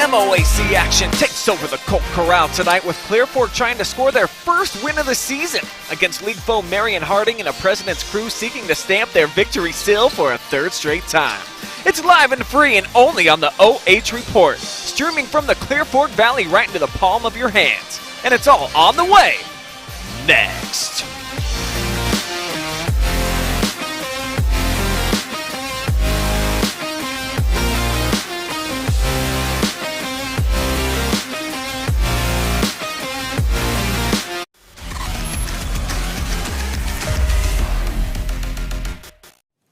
MOACtion takes over the Colt Corral tonight, with Clearfork trying to score their first win of the season against league foe Marion Harding and a President's Crew seeking to stamp their victory seal for a third straight time. It's live and free and only on the OH.Report, streaming from the Clearfork Valley right into the palm of your hands. And it's all on the way next.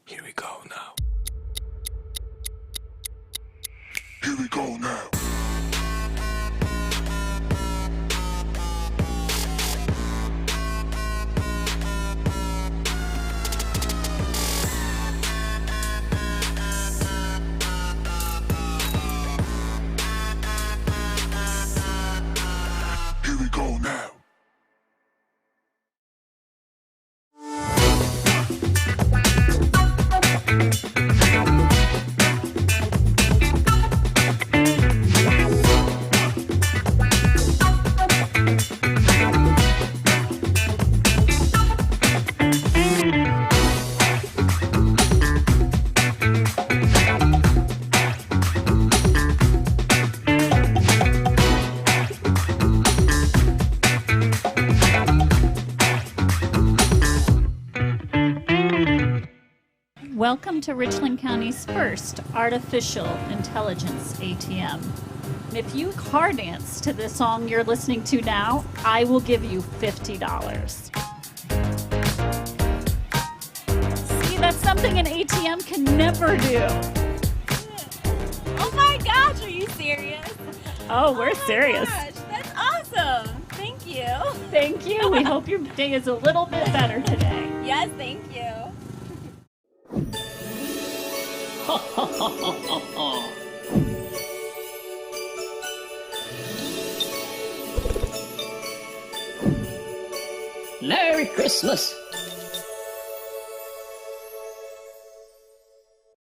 Here we go now. Here we go now. Here we go now. Welcome to Richland County's first artificial intelligence ATM. If you car dance to the song you're listening to now, I will give you $50. See, that's something an ATM can never do. Oh my gosh, are you serious? Oh, we're serious. Gosh, that's awesome. Thank you. Thank you. We hope your day is a little bit better today. Yes, thank you. Merry Christmas.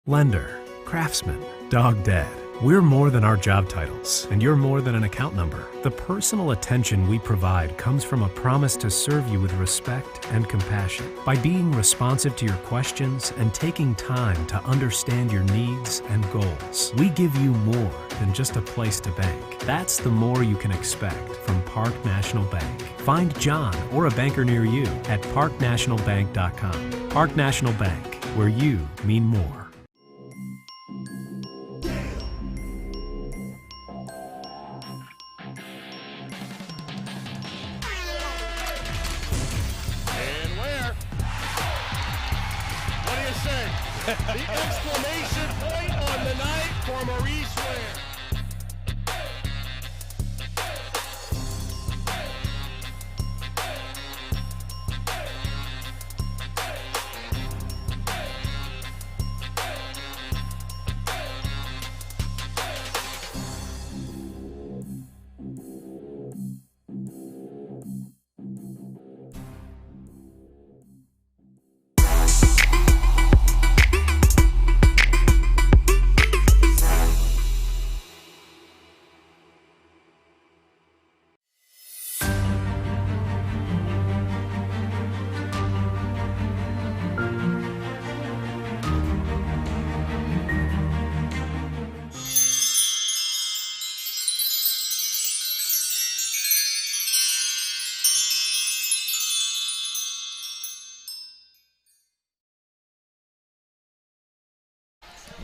Lender, craftsman, dog dad. We're more than our job titles, and you're more than an account number. The personal attention we provide comes from a promise to serve you with respect and compassion. By being responsive to your questions and taking time to understand your needs and goals, we give you more than just a place to bank. That's the more you can expect from Park National Bank. Find John or a banker near you at parknationalbank.com. Park National Bank, where you mean more. The exclamation point on the night for Maurice Ware.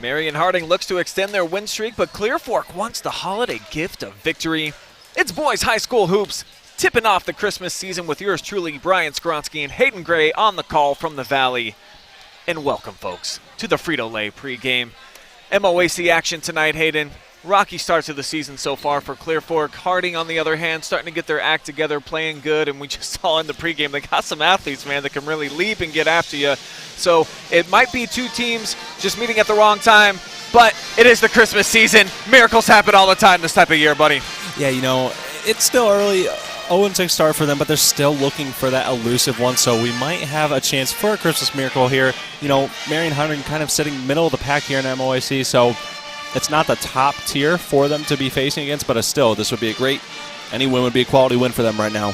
Marion Harding looks to extend their win streak, but Clear Fork wants the holiday gift of victory. It's boys high school hoops, tipping off the Christmas season with yours truly, Brian Skronsky and Hayden Gray on the call from the Valley. And welcome, folks, to the Frito-Lay pregame. MOAC action tonight, Hayden. Rocky start to the season so far for Clear Fork. Harding, on the other hand, starting to get their act together, playing good, and we just saw in the pregame they got some athletes, man, that can really leap and get after you. So it might be two teams just meeting at the wrong time, but it is the Christmas season. Miracles happen all the time this type of year, buddy. Yeah, you know, it's still early. 0-6 start for them, but they're still looking for that elusive one, so we might have a chance for a Christmas miracle here. You know, Marion Harding kind of sitting middle of the pack here in MOAC, so it's not the top tier for them to be facing against, but still, this would be any win would be a quality win for them right now.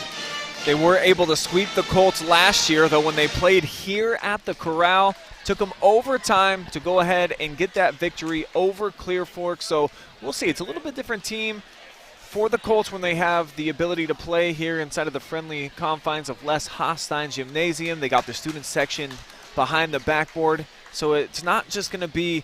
They were able to sweep the Colts last year, though, when they played here at the Corral. Took them overtime to go ahead and get that victory over Clear Fork. So we'll see. It's a little bit different team for the Colts when they have the ability to play here inside of the friendly confines of Les Hostine Gymnasium. They got the student section behind the backboard. So it's not just going to be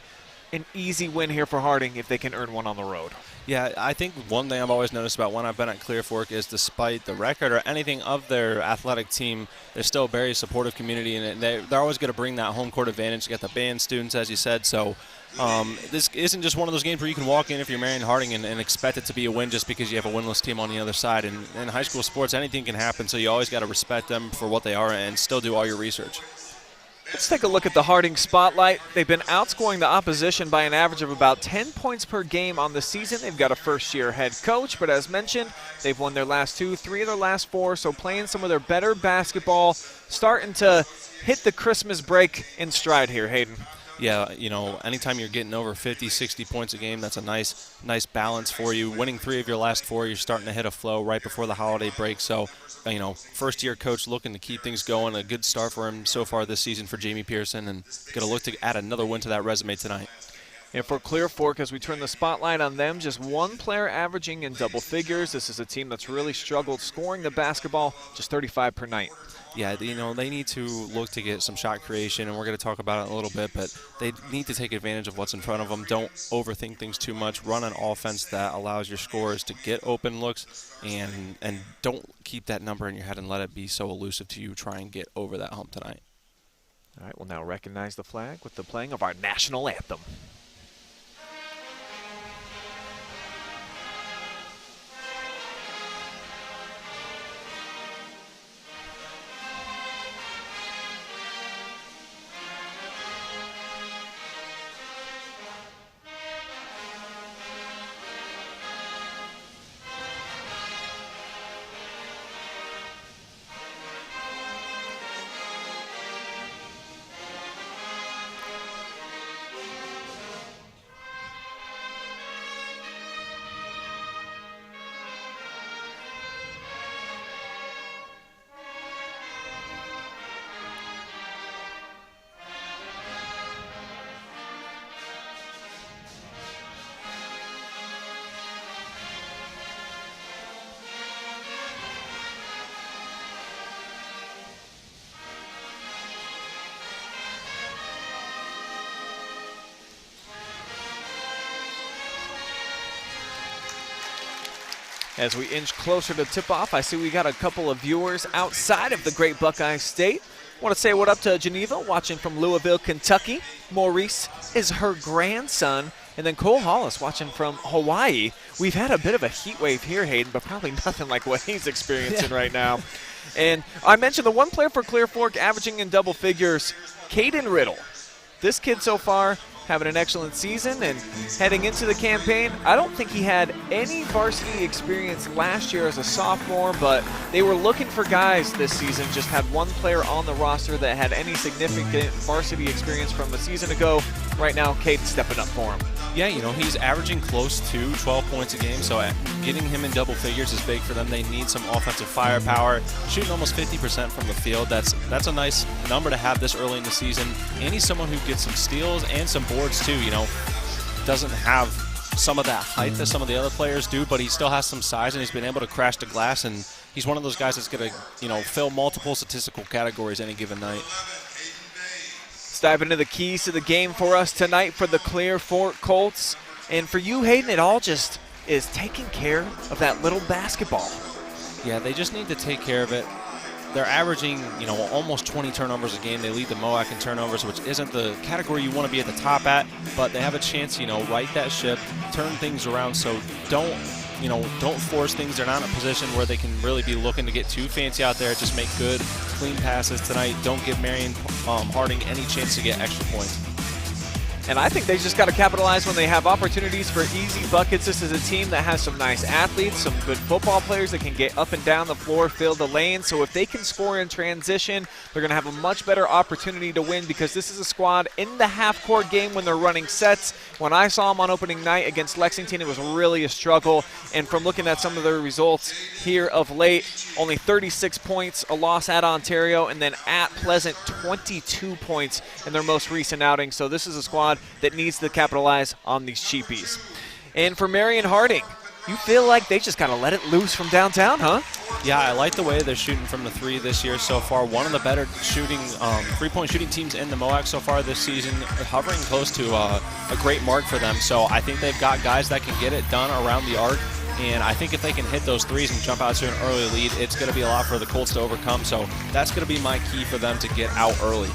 an easy win here for Harding if they can earn one on the road. Yeah, I think one thing I've always noticed about when I've been at Clear Fork is despite the record or anything of their athletic team, they're still a very supportive community, and they're always going to bring that home court advantage. You got the band students, as you said, so this isn't just one of those games where you can walk in if you're Marion Harding and expect it to be a win just because you have a winless team on the other side. And in high school sports, anything can happen, so you always got to respect them for what they are and still do all your research. Let's take a look at the Harding spotlight. They've been outscoring the opposition by an average of about 10 points per game on the season. They've got a first-year head coach, but as mentioned, they've won their last 2, 3 of their last 4, so playing some of their better basketball, starting to hit the Christmas break in stride here, Hayden. Yeah, you know, anytime you're getting over 50, 60 points a game, that's a nice balance for you. Winning 3 of your last 4, you're starting to hit a flow right before the holiday break. So, you know, first-year coach looking to keep things going. A good start for him so far this season for Jamie Pearson, and going to look to add another win to that resume tonight. And for Clear Fork, as we turn the spotlight on them, just one player averaging in double figures. This is a team that's really struggled scoring the basketball, just 35 per night. Yeah, they need to look to get some shot creation, and we're going to talk about it in a little bit, but they need to take advantage of what's in front of them. Don't overthink things too much. Run an offense that allows your scorers to get open looks, and don't keep that number in your head and let it be so elusive to you. Try and get over that hump tonight. All right, we'll now recognize the flag with the playing of our national anthem. As we inch closer to tip-off, I see we got a couple of viewers outside of the Great Buckeye State. Want to say what up to Geneva, watching from Louisville, Kentucky. Maurice is her grandson. And then Cole Hollis watching from Hawaii. We've had a bit of a heat wave here, Hayden, but probably nothing like what he's experiencing right now. And I mentioned the one player for Clear Fork averaging in double figures, Caden Riddle. This kid so far having an excellent season and heading into the campaign. I don't think he had any varsity experience last year as a sophomore, but they were looking for guys this season. Just had one player on the roster that had any significant varsity experience from a season ago. Right now, Caden's stepping up for him. Yeah, he's averaging close to 12 points a game, so getting him in double figures is big for them. They need some offensive firepower. Shooting almost 50% from the field, that's a nice number to have this early in the season. And he's someone who gets some steals and some boards too. Doesn't have some of that height that some of the other players do, but he still has some size, and he's been able to crash the glass, and he's one of those guys that's going to fill multiple statistical categories any given night. Dive into the keys to the game for us tonight for the Clear Fork Colts. And for you, Hayden, it all just is taking care of that little basketball. Yeah, they just need to take care of it. They're averaging, almost 20 turnovers a game. They lead the MOAC in turnovers, which isn't the category you want to be at the top at, but they have a chance, right that ship, turn things around. So don't force things. They're not in a position where they can really be looking to get too fancy out there. Just make good, clean passes tonight. Don't give Marion Harding any chance to get extra points. And I think they just got to capitalize when they have opportunities for easy buckets. This is a team that has some nice athletes, some good football players that can get up and down the floor, fill the lane. So if they can score in transition, they're going to have a much better opportunity to win, because this is a squad in the half-court game when they're running sets. When I saw them on opening night against Lexington, it was really a struggle. And from looking at some of their results here of late, only 36 points, a loss at Ontario, and then at Pleasant, 22 points in their most recent outing. So this is a squad that needs to capitalize on these cheapies. And for Marion Harding, you feel like they just kind of let it loose from downtown, huh? Yeah, I like the way they're shooting from the three this year so far. One of the better shooting, three-point shooting teams in the MOAC so far this season, hovering close to a great mark for them. So I think they've got guys that can get it done around the arc. And I think if they can hit those threes and jump out to an early lead, it's going to be a lot for the Colts to overcome. So that's going to be my key for them to get out early.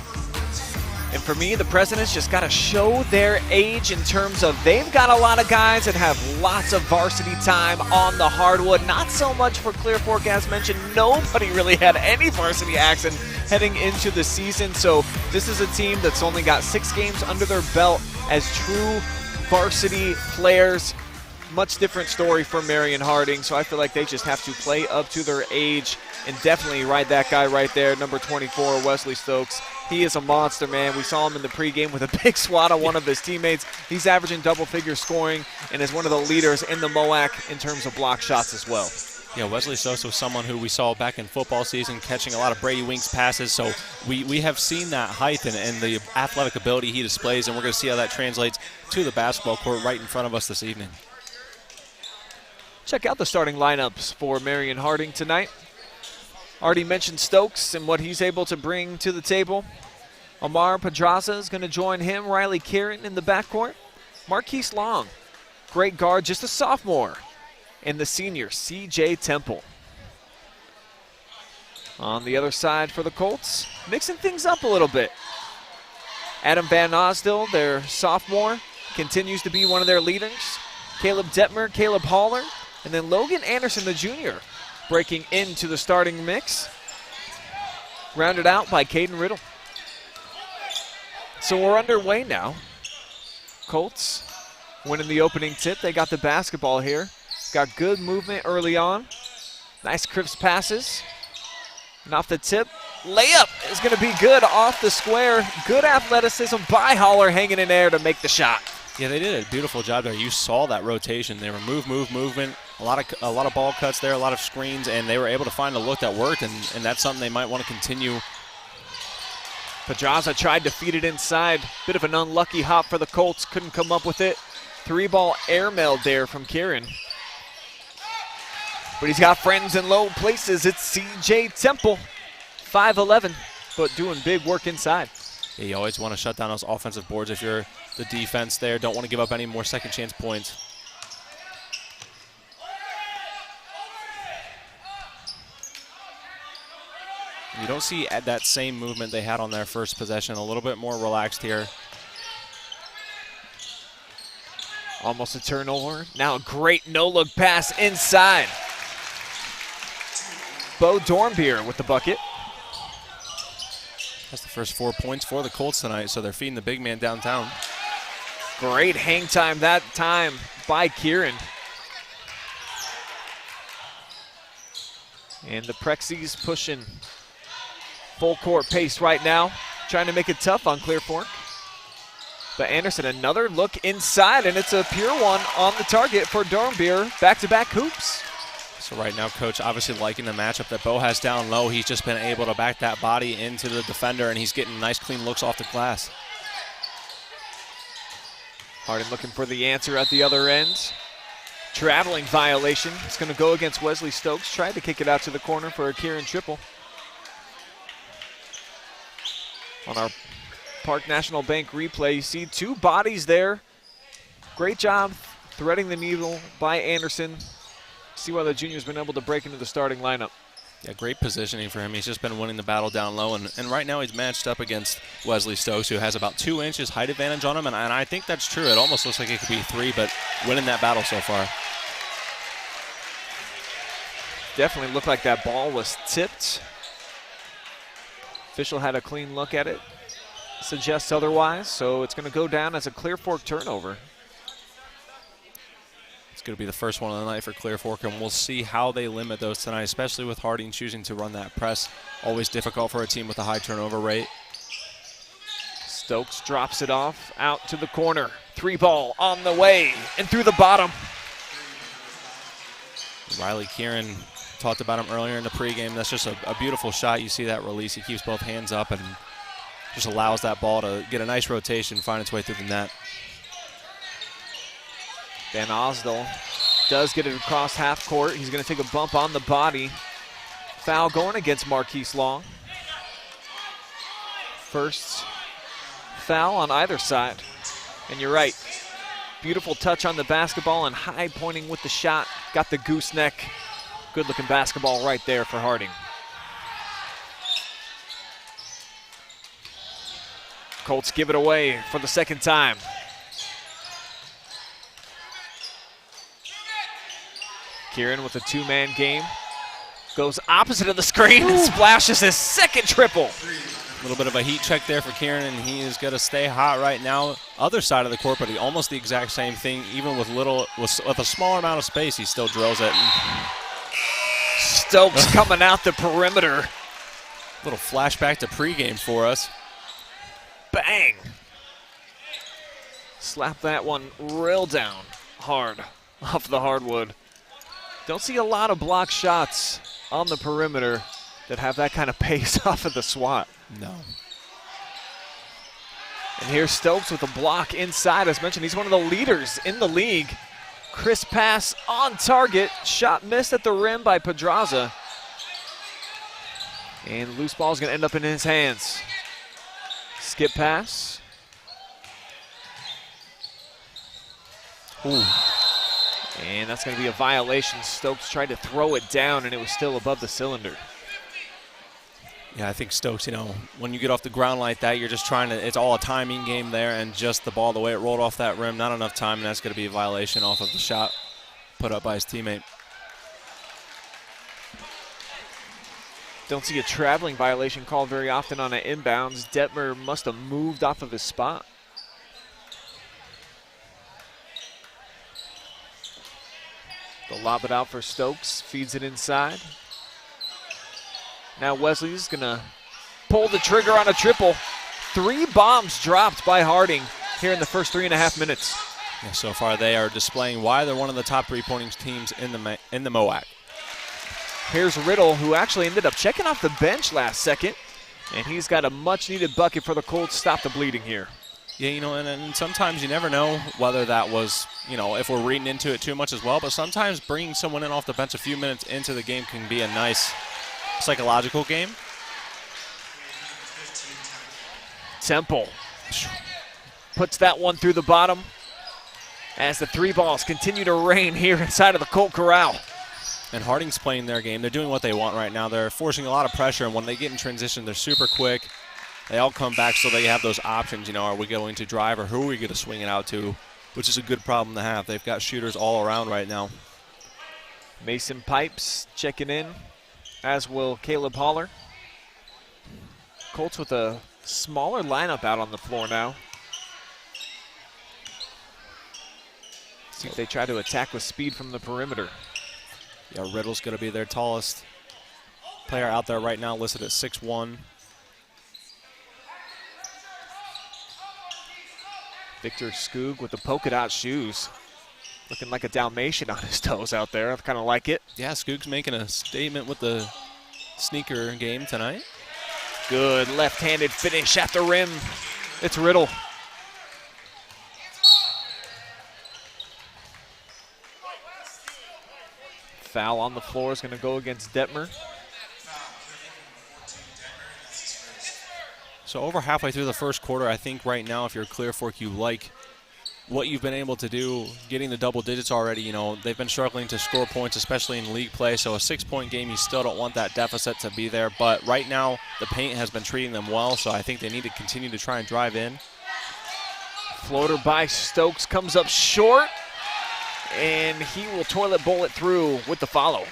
And for me, the Presidents just got to show their age in terms of they've got a lot of guys that have lots of varsity time on the hardwood. Not so much for Clear Fork, as mentioned. Nobody really had any varsity action heading into the season. So this is a team that's only got 6 games under their belt as true varsity players. Much different story for Marion Harding. So I feel like they just have to play up to their age and definitely ride that guy right there, number 24, Wesley Stokes. He is a monster, man. We saw him in the pregame with a big swat on one of his teammates. He's averaging double-figure scoring and is one of the leaders in the MOAC in terms of block shots as well. Yeah, Wesley Stokes was someone who we saw back in football season catching a lot of Brady Winks passes, so we have seen that height and the athletic ability he displays, and we're going to see how that translates to the basketball court right in front of us this evening. Check out the starting lineups for Marion Harding tonight. Already mentioned Stokes and what he's able to bring to the table. Amar Pedraza is going to join him. Riley Kieran in the backcourt. Marquise Long, great guard, just a sophomore. And the senior, C.J. Temple. On the other side for the Colts, mixing things up a little bit. Adam Van Osdil, their sophomore, continues to be one of their leaders. Caleb Detmer, Caleb Haller, and then Logan Anderson, the junior, breaking into the starting mix. Rounded out by Caden Riddle. So we're underway now. Colts winning the opening tip. They got the basketball here. Got good movement early on. Nice crisp passes. And off the tip, layup is going to be good off the square. Good athleticism by Haller, hanging in there to make the shot. Yeah, they did a beautiful job there. You saw that rotation. They were movement. A lot of ball cuts there, a lot of screens, and they were able to find a look that worked, and that's something they might want to continue. Pedraza tried to feed it inside. Bit of an unlucky hop for the Colts. Couldn't come up with it. 3-ball airmailed there from Kieran. But he's got friends in low places. It's C.J. Temple, 5'11", but doing big work inside. Yeah, you always want to shut down those offensive boards if you're the defense there. Don't want to give up any more second chance points. You don't see that same movement they had on their first possession. A little bit more relaxed here. Almost a turnover. Now a great no-look pass inside. Bo Dornbier with the bucket. That's the first 4 points for the Colts tonight, so they're feeding the big man downtown. Great hang time that time by Kieran. And the Prexies pushing full court pace right now, trying to make it tough on Clear Fork. But Anderson, another look inside, and it's a pure one on the target for Dornbier. Back-to-back hoops. So right now, Coach obviously liking the matchup that Bo has down low. He's just been able to back that body into the defender, and he's getting nice, clean looks off the glass. Harding looking for the answer at the other end. Traveling violation. It's going to go against Wesley Stokes. Tried to kick it out to the corner for a Kieran triple. On our Park National Bank replay, you see two bodies there. Great job threading the needle by Anderson. See why the junior's been able to break into the starting lineup. Yeah, great positioning for him. He's just been winning the battle down low, and right now he's matched up against Wesley Stokes, who has about 2 inches height advantage on him, and I think that's true. It almost looks like it could be 3, but winning that battle so far. Definitely looked like that ball was tipped. Official had a clean look at it. Suggests otherwise, so it's going to go down as a Clear Fork turnover. It's going to be the first one of the night for Clear Fork, and we'll see how they limit those tonight, especially with Harding choosing to run that press. Always difficult for a team with a high turnover rate. Stokes drops it off out to the corner. 3-ball on the way and through the bottom. Riley Kieran talked about him earlier in the pregame. That's just a beautiful shot. You see that release. He keeps both hands up and just allows that ball to get a nice rotation, find its way through the net. Van Osdil does get it across half court. He's going to take a bump on the body. Foul going against Marquise Long. First foul on either side. And you're right. Beautiful touch on the basketball and high pointing with the shot. Got the gooseneck. Good looking basketball right there for Harding. Colts give it away for the second time. Kieran with a two-man game. Goes opposite of the screen and splashes his second triple. A little bit of a heat check there for Kieran, and he is going to stay hot right now. Other side of the court, but almost the exact same thing. Even with a small amount of space, he still drills it. Stokes coming out the perimeter. Little flashback to pregame for us. Bang. Slap that one real down hard off the hardwood. Don't see a lot of block shots on the perimeter that have that kind of pace off of the swat. No. And here's Stokes with a block inside. As mentioned, he's one of the leaders in the league. Crisp pass on target. Shot missed at the rim by Pedraza. And loose ball is going to end up in his hands. Skip pass. Ooh. And that's going to be a violation. Stokes tried to throw it down, and it was still above the cylinder. Yeah, I think Stokes, when you get off the ground like that, you're just trying to, it's all a timing game there, and just the ball, the way it rolled off that rim, not enough time, and that's going to be a violation off of the shot put up by his teammate. Don't see a traveling violation called very often on an inbounds. Detmer must have moved off of his spot. They'll lob it out for Stokes, feeds it inside. Now Wesley's gonna pull the trigger on a triple. 3 bombs dropped by Harding here in the first 3.5 minutes. Yeah, so far they are displaying why they're one of the top 3-pointing teams in the MOAC. Here's Riddle, who actually ended up checking off the bench last second, and he's got a much-needed bucket for the Colts. Stop the bleeding here. Yeah, and sometimes you never know whether that was, if we're reading into it too much as well, but sometimes bringing someone in off the bench a few minutes into the game can be a nice psychological game. Temple puts that one through the bottom as the 3 balls continue to rain here inside of the Colt Corral. And Harding's playing their game. They're doing what they want right now. They're forcing a lot of pressure, and when they get in transition, they're super quick. They all come back, so they have those options. Are we going to drive, or who are we going to swing it out to, which is a good problem to have. They've got shooters all around right now. Mason Pipes checking in, as will Caleb Haller. Colts with a smaller lineup out on the floor now. See if they try to attack with speed from the perimeter. Yeah, Riddle's going to be their tallest player out there right now, listed at 6'1". Victor Skoog with the polka dot shoes. Looking like a Dalmatian on his toes out there. I kind of like it. Yeah, Skoog's making a statement with the sneaker game tonight. Good left-handed finish at the rim. It's Riddle. Foul on the floor is going to go against Detmer. So over halfway through the first quarter, I think right now if you're Clear Fork, you like what you've been able to do, getting the double digits already. They've been struggling to score points, especially in league play. So a 6-point game, you still don't want that deficit to be there. But right now, the paint has been treating them well, so I think they need to continue to try and drive in. Floater by Stokes comes up short, and he will toilet bowl it through with the follow.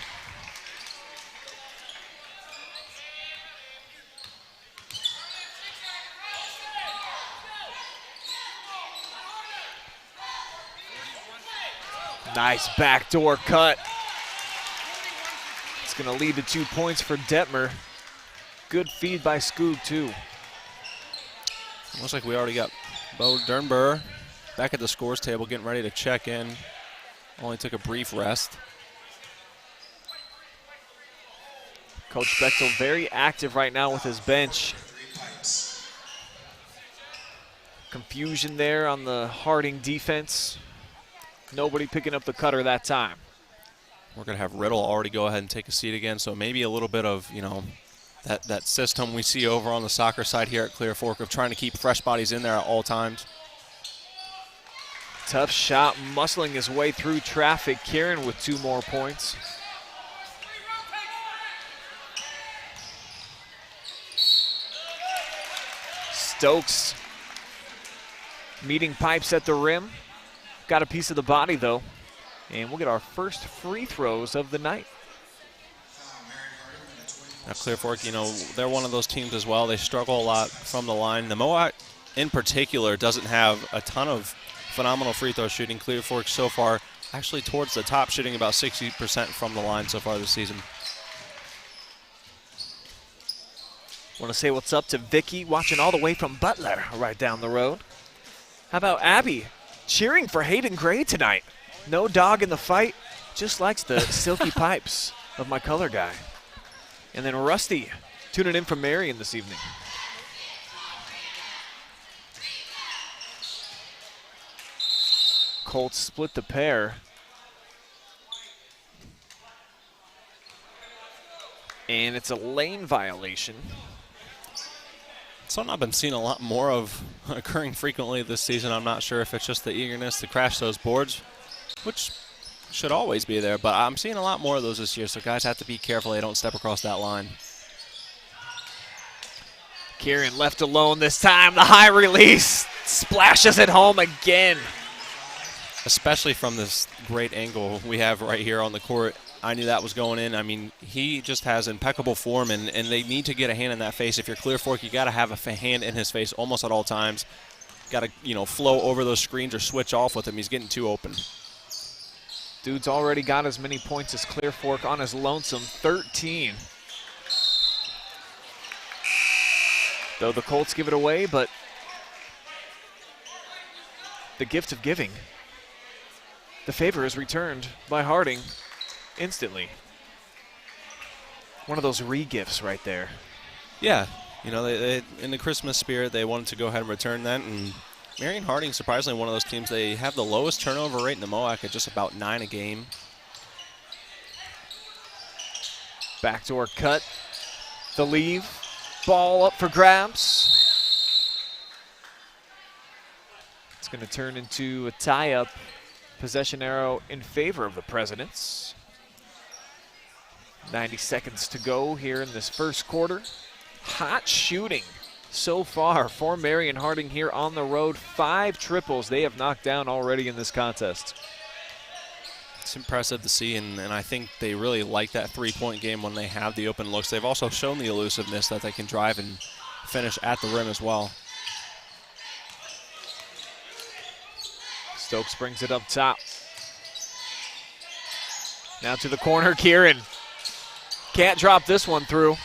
Nice backdoor cut. It's going to lead to 2 points for Detmer. Good feed by Skoog, too. Looks like we already got Bo Dernbur back at the scores table, getting ready to check in. Only took a brief rest. Coach Bechtel very active right now with his bench. Confusion there on the Harding defense. Nobody picking up the cutter that time. We're going to have Riddle already go ahead and take a seat again, so maybe a little bit of, that system we see over on the soccer side here at Clear Fork of trying to keep fresh bodies in there at all times. Tough shot, muscling his way through traffic. Kieran with 2 more points. Stokes meeting Pipes at the rim. Got a piece of the body, though. And we'll get our first free throws of the night. Now, Clear Fork, they're one of those teams as well. They struggle a lot from the line. The MOAC, in particular, doesn't have a ton of phenomenal free throw shooting. Clear Fork so far actually towards the top, shooting about 60% from the line so far this season. Want to say what's up to Vicky, watching all the way from Butler, right down the road. How about Abby, cheering for Hayden Gray tonight? No dog in the fight. just likes the silky pipes of my color guy. And then Rusty tuning in from Marion this evening. Colts split the pair. And it's a lane violation. Something I've been seeing a lot more of occurring frequently this season. I'm not sure if it's just the eagerness to crash those boards, which should always be there, but I'm seeing a lot more of those this year, so guys have to be careful they don't step across that line. Kieran left alone this time. The high release splashes it home again. Especially from this great angle we have right here on the court. I knew that was going in. I mean, he just has impeccable form, and they need to get a hand in that face. If you're Clear Fork, you got to have a hand in his face almost at all times. Got to, flow over those screens or switch off with him. He's getting too open. Dude's already got as many points as Clear Fork on his lonesome, 13. Though the Colts give it away, but the gift of giving. The favor is returned by Harding instantly. One of those re-gifts right there. Yeah, they in the Christmas spirit, they wanted to go ahead and return that. And Marion Harding, surprisingly, one of those teams, they have the lowest turnover rate in the MOAC at just about 9 a game. Backdoor cut. The leave. Ball up for grabs. It's going to turn into a tie-up. Possession arrow in favor of the Presidents. 90 seconds to go here in this first quarter. Hot shooting so far for Marion Harding here on the road. 5 triples they have knocked down already in this contest. It's impressive to see, and I think they really like that three-point game when they have the open looks. They've also shown the elusiveness that they can drive and finish at the rim as well. Stokes brings it up top. Now to the corner, Kieran. Can't drop this one through.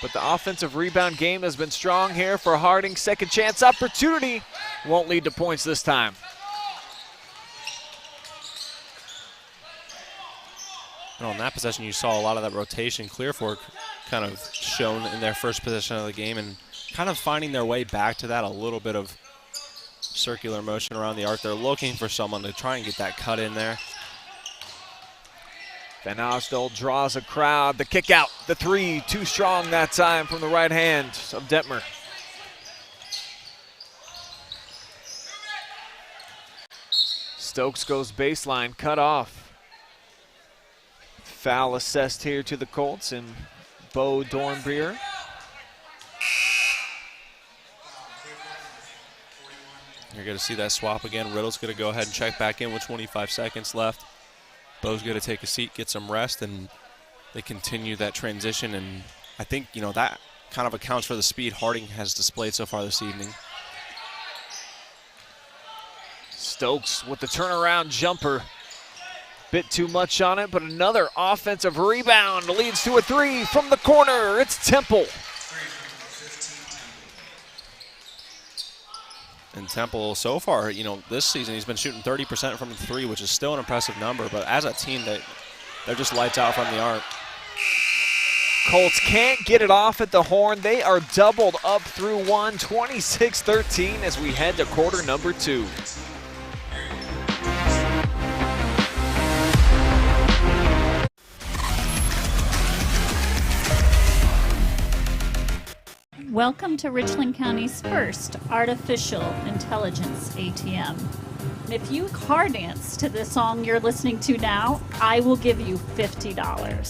But the offensive rebound game has been strong here for Harding. Second chance opportunity. Won't lead to points this time. And on that possession, you saw a lot of that rotation. Clear Fork kind of shown in their first possession of the game and kind of finding their way back to that, a little bit of circular motion around the arc. They're looking for someone to try and get that cut in there. Van Osdol draws a crowd. The kick out, the three, too strong that time from the right hand of Detmer. Stokes goes baseline, cut off. Foul assessed here to the Colts and Bo Dornbrier. You're going to see that swap again. Riddle's going to go ahead and check back in with 25 seconds left. Bo's going to take a seat, get some rest, and they continue that transition. And I think, that kind of accounts for the speed Harding has displayed so far this evening. Stokes with the turnaround jumper. Bit too much on it, but another offensive rebound leads to a three from the corner. It's Temple. And Temple, so far, this season, he's been shooting 30% from the three, which is still an impressive number. But as a team, they're just lights out from the arc. Colts can't get it off at the horn. They are doubled up through one, 26-13 as we head to quarter number 2. Welcome to Richland County's first artificial intelligence ATM. If you car dance to the song you're listening to now, I will give you $50.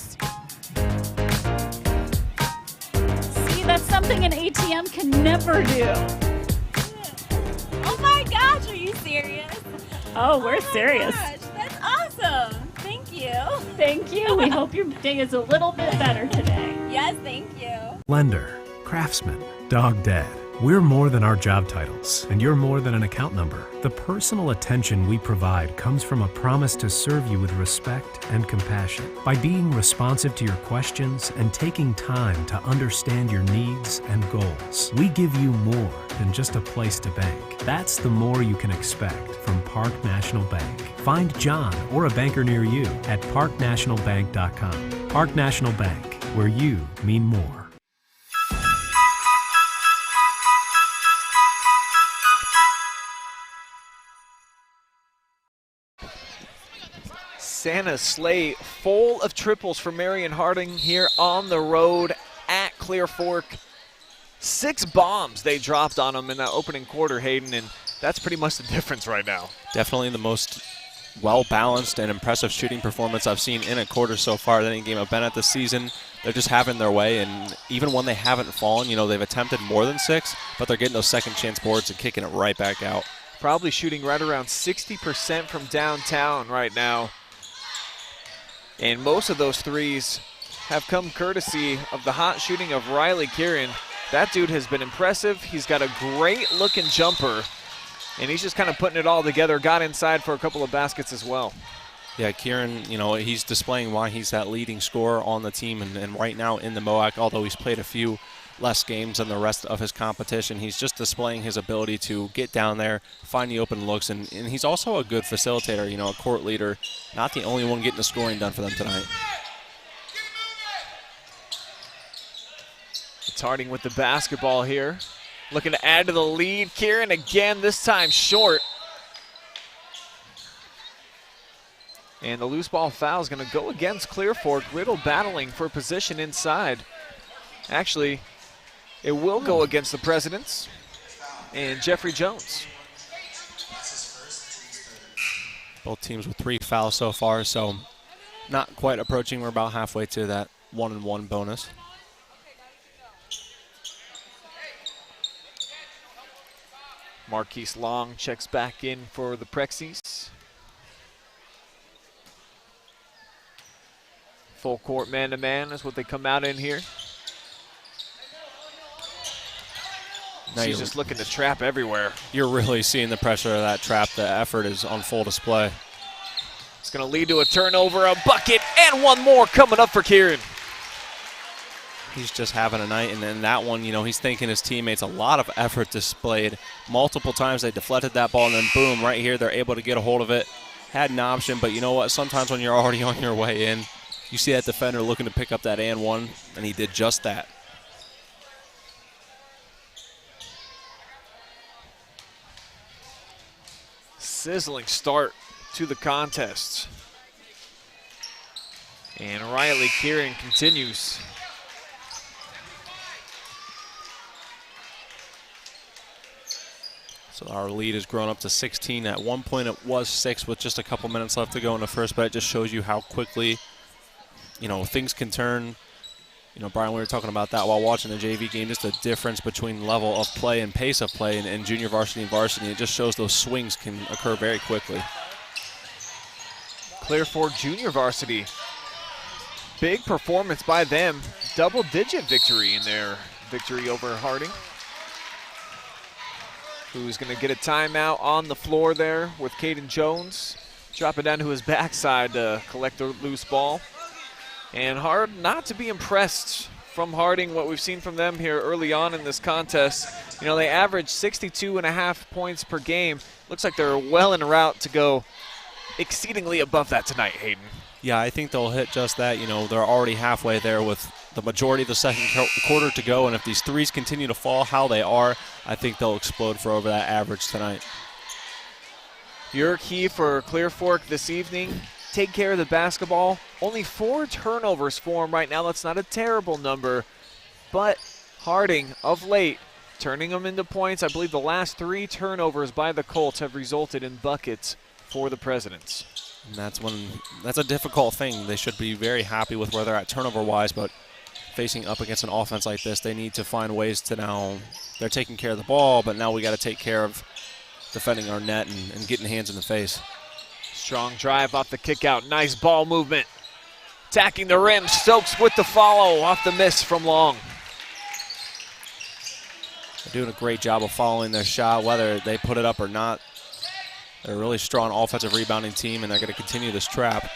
See, that's something an ATM can never do. Oh my gosh, are you serious? Oh, we're serious. Gosh, that's awesome. Thank you. Thank you. We hope your day is a little bit better today. Yes, thank you. Lender, Craftsman, Dog Dad. We're more than our job titles, and you're more than an account number. The personal attention we provide comes from a promise to serve you with respect and compassion. By being responsive to your questions and taking time to understand your needs and goals, we give you more than just a place to bank. That's the more you can expect from Park National Bank. Find John or a banker near you at parknationalbank.com. Park National Bank, where you mean more. Santa's sleigh full of triples for Marion Harding here on the road at Clear Fork. 6 bombs they dropped on them in that opening quarter, Hayden, and that's pretty much the difference right now. Definitely the most well-balanced and impressive shooting performance I've seen in a quarter so far than any game I've been at this season. They're just having their way, and even when they haven't fallen, you know, they've attempted more than 6, but they're getting those second chance boards and kicking it right back out. Probably shooting right around 60% from downtown right now. And most of those threes have come courtesy of the hot shooting of Riley Kieran. That dude has been impressive. He's got a great looking jumper, and he's just kind of putting it all together. Got inside for a couple of baskets as well. Yeah, Kieran, you know, he's displaying why he's that leading scorer on the team, and right now in the MOAC, although he's played a few less games than the rest of his competition, he's just displaying his ability to get down there, find the open looks, and he's also a good facilitator, you know, a court leader. Not the only one getting the scoring done for them tonight. It's Harding with the basketball here. Looking to add to the lead. Kieran again, this time short. And the loose ball foul is going to go against Clear Fork. Riddle battling for position inside. Actually, it will go against the Presidents and Jeffrey Jones. Both teams with 3 fouls so far, so not quite approaching. We're about halfway to that 1-and-1 bonus. Marquise Long checks back in for the Prexies. Full court man-to-man is what they come out in here. Now She's just looking to trap everywhere. You're really seeing the pressure of that trap. The effort is on full display. It's going to lead to a turnover, a bucket, and one more coming up for Kieran. He's just having a night, and then that one, you know, he's thanking his teammates. A lot of effort displayed. Multiple times they deflected that ball, and then boom, right here, they're able to get a hold of it. Had an option, but you know what? Sometimes when you're already on your way in, you see that defender looking to pick up that and one, and he did just that. Sizzling start to the contest. And Riley Kieran continues. So our lead has grown up to 16. At one point it was 6 with just a couple minutes left to go in the first, but it just shows you how quickly, you know, things can turn. You know, Brian, we were talking about that while watching the JV game, just the difference between level of play and pace of play in junior varsity and varsity. It just shows those swings can occur very quickly. Clear Fork junior varsity. Big performance by them. Double-digit victory in their victory over Harding. Who's going to get a timeout on the floor there with Caden Jones. Dropping down to his backside to collect the loose ball. And hard not to be impressed from Harding, what we've seen from them here early on in this contest. You know, they average 62.5 points per game. Looks like they're well en route to go exceedingly above that tonight, Hayden. Yeah, I think they'll hit just that. You know, they're already halfway there with the majority of the second quarter to go, and if these threes continue to fall how they are, I think they'll explode for over that average tonight. Your key for Clear Fork this evening, take care of the basketball. Only 4 turnovers for them right now. That's not a terrible number, but Harding, of late, turning them into points. I believe the last 3 turnovers by the Colts have resulted in buckets for the Presidents. And that's a difficult thing. They should be very happy with where they're at turnover-wise, but facing up against an offense like this, they need to find ways to now, they're taking care of the ball, but now we got to take care of defending our net and getting hands in the face. Strong drive off the kick out. Nice ball movement. Attacking the rim. Stokes with the follow off the miss from Long. They're doing a great job of following their shot, whether they put it up or not. They're a really strong offensive rebounding team, and they're going to continue this trap.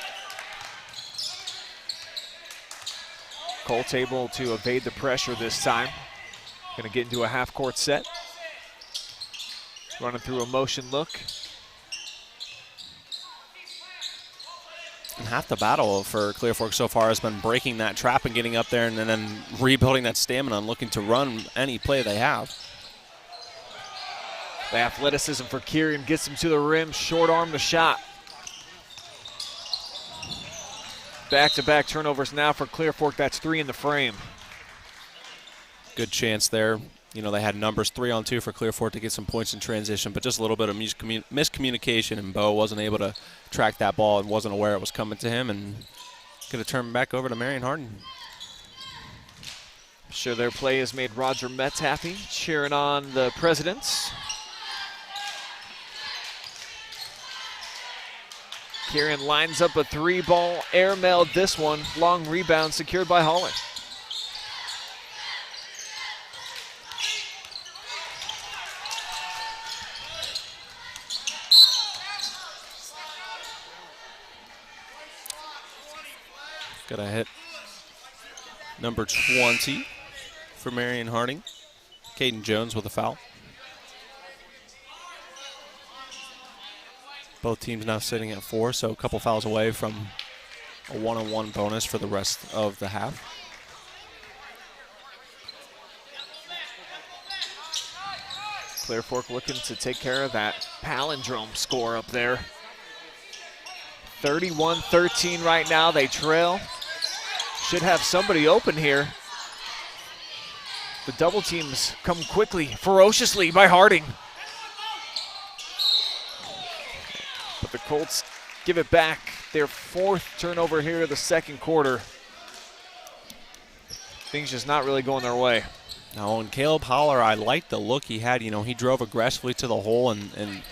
Colt able to evade the pressure this time. Going to get into a half-court set. Running through a motion look. And half the battle for Clear Fork so far has been breaking that trap and getting up there and then rebuilding that stamina and looking to run any play they have. The athleticism for Kieran gets him to the rim, short arm the shot. Back-to-back turnovers now for Clear Fork. That's 3 in the frame. Good chance there. You know, they had numbers 3-on-2 for Clear Fork to get some points in transition, but just a little bit of miscommunication, and Bo wasn't able to track that ball and wasn't aware it was coming to him, and could have turned back over to Marion Harding. I'm sure their play has made Roger Metz happy, cheering on the Presidents. Kieran lines up a 3-ball, air-mailed this one, long rebound secured by Haller. Got a hit. Number 20 for Marion Harding. Caden Jones with a foul. Both teams now sitting at 4, so a couple fouls away from a 1-on-1 bonus for the rest of the half. Clear Fork looking to take care of that palindrome score up there. 31-13 right now, they trail. Should have somebody open here. The double teams come quickly, ferociously by Harding. But the Colts give it back. Their 4th turnover here of the second quarter. Things just not really going their way. Now on Caleb Holler, I liked the look he had. You know, he drove aggressively to the hole and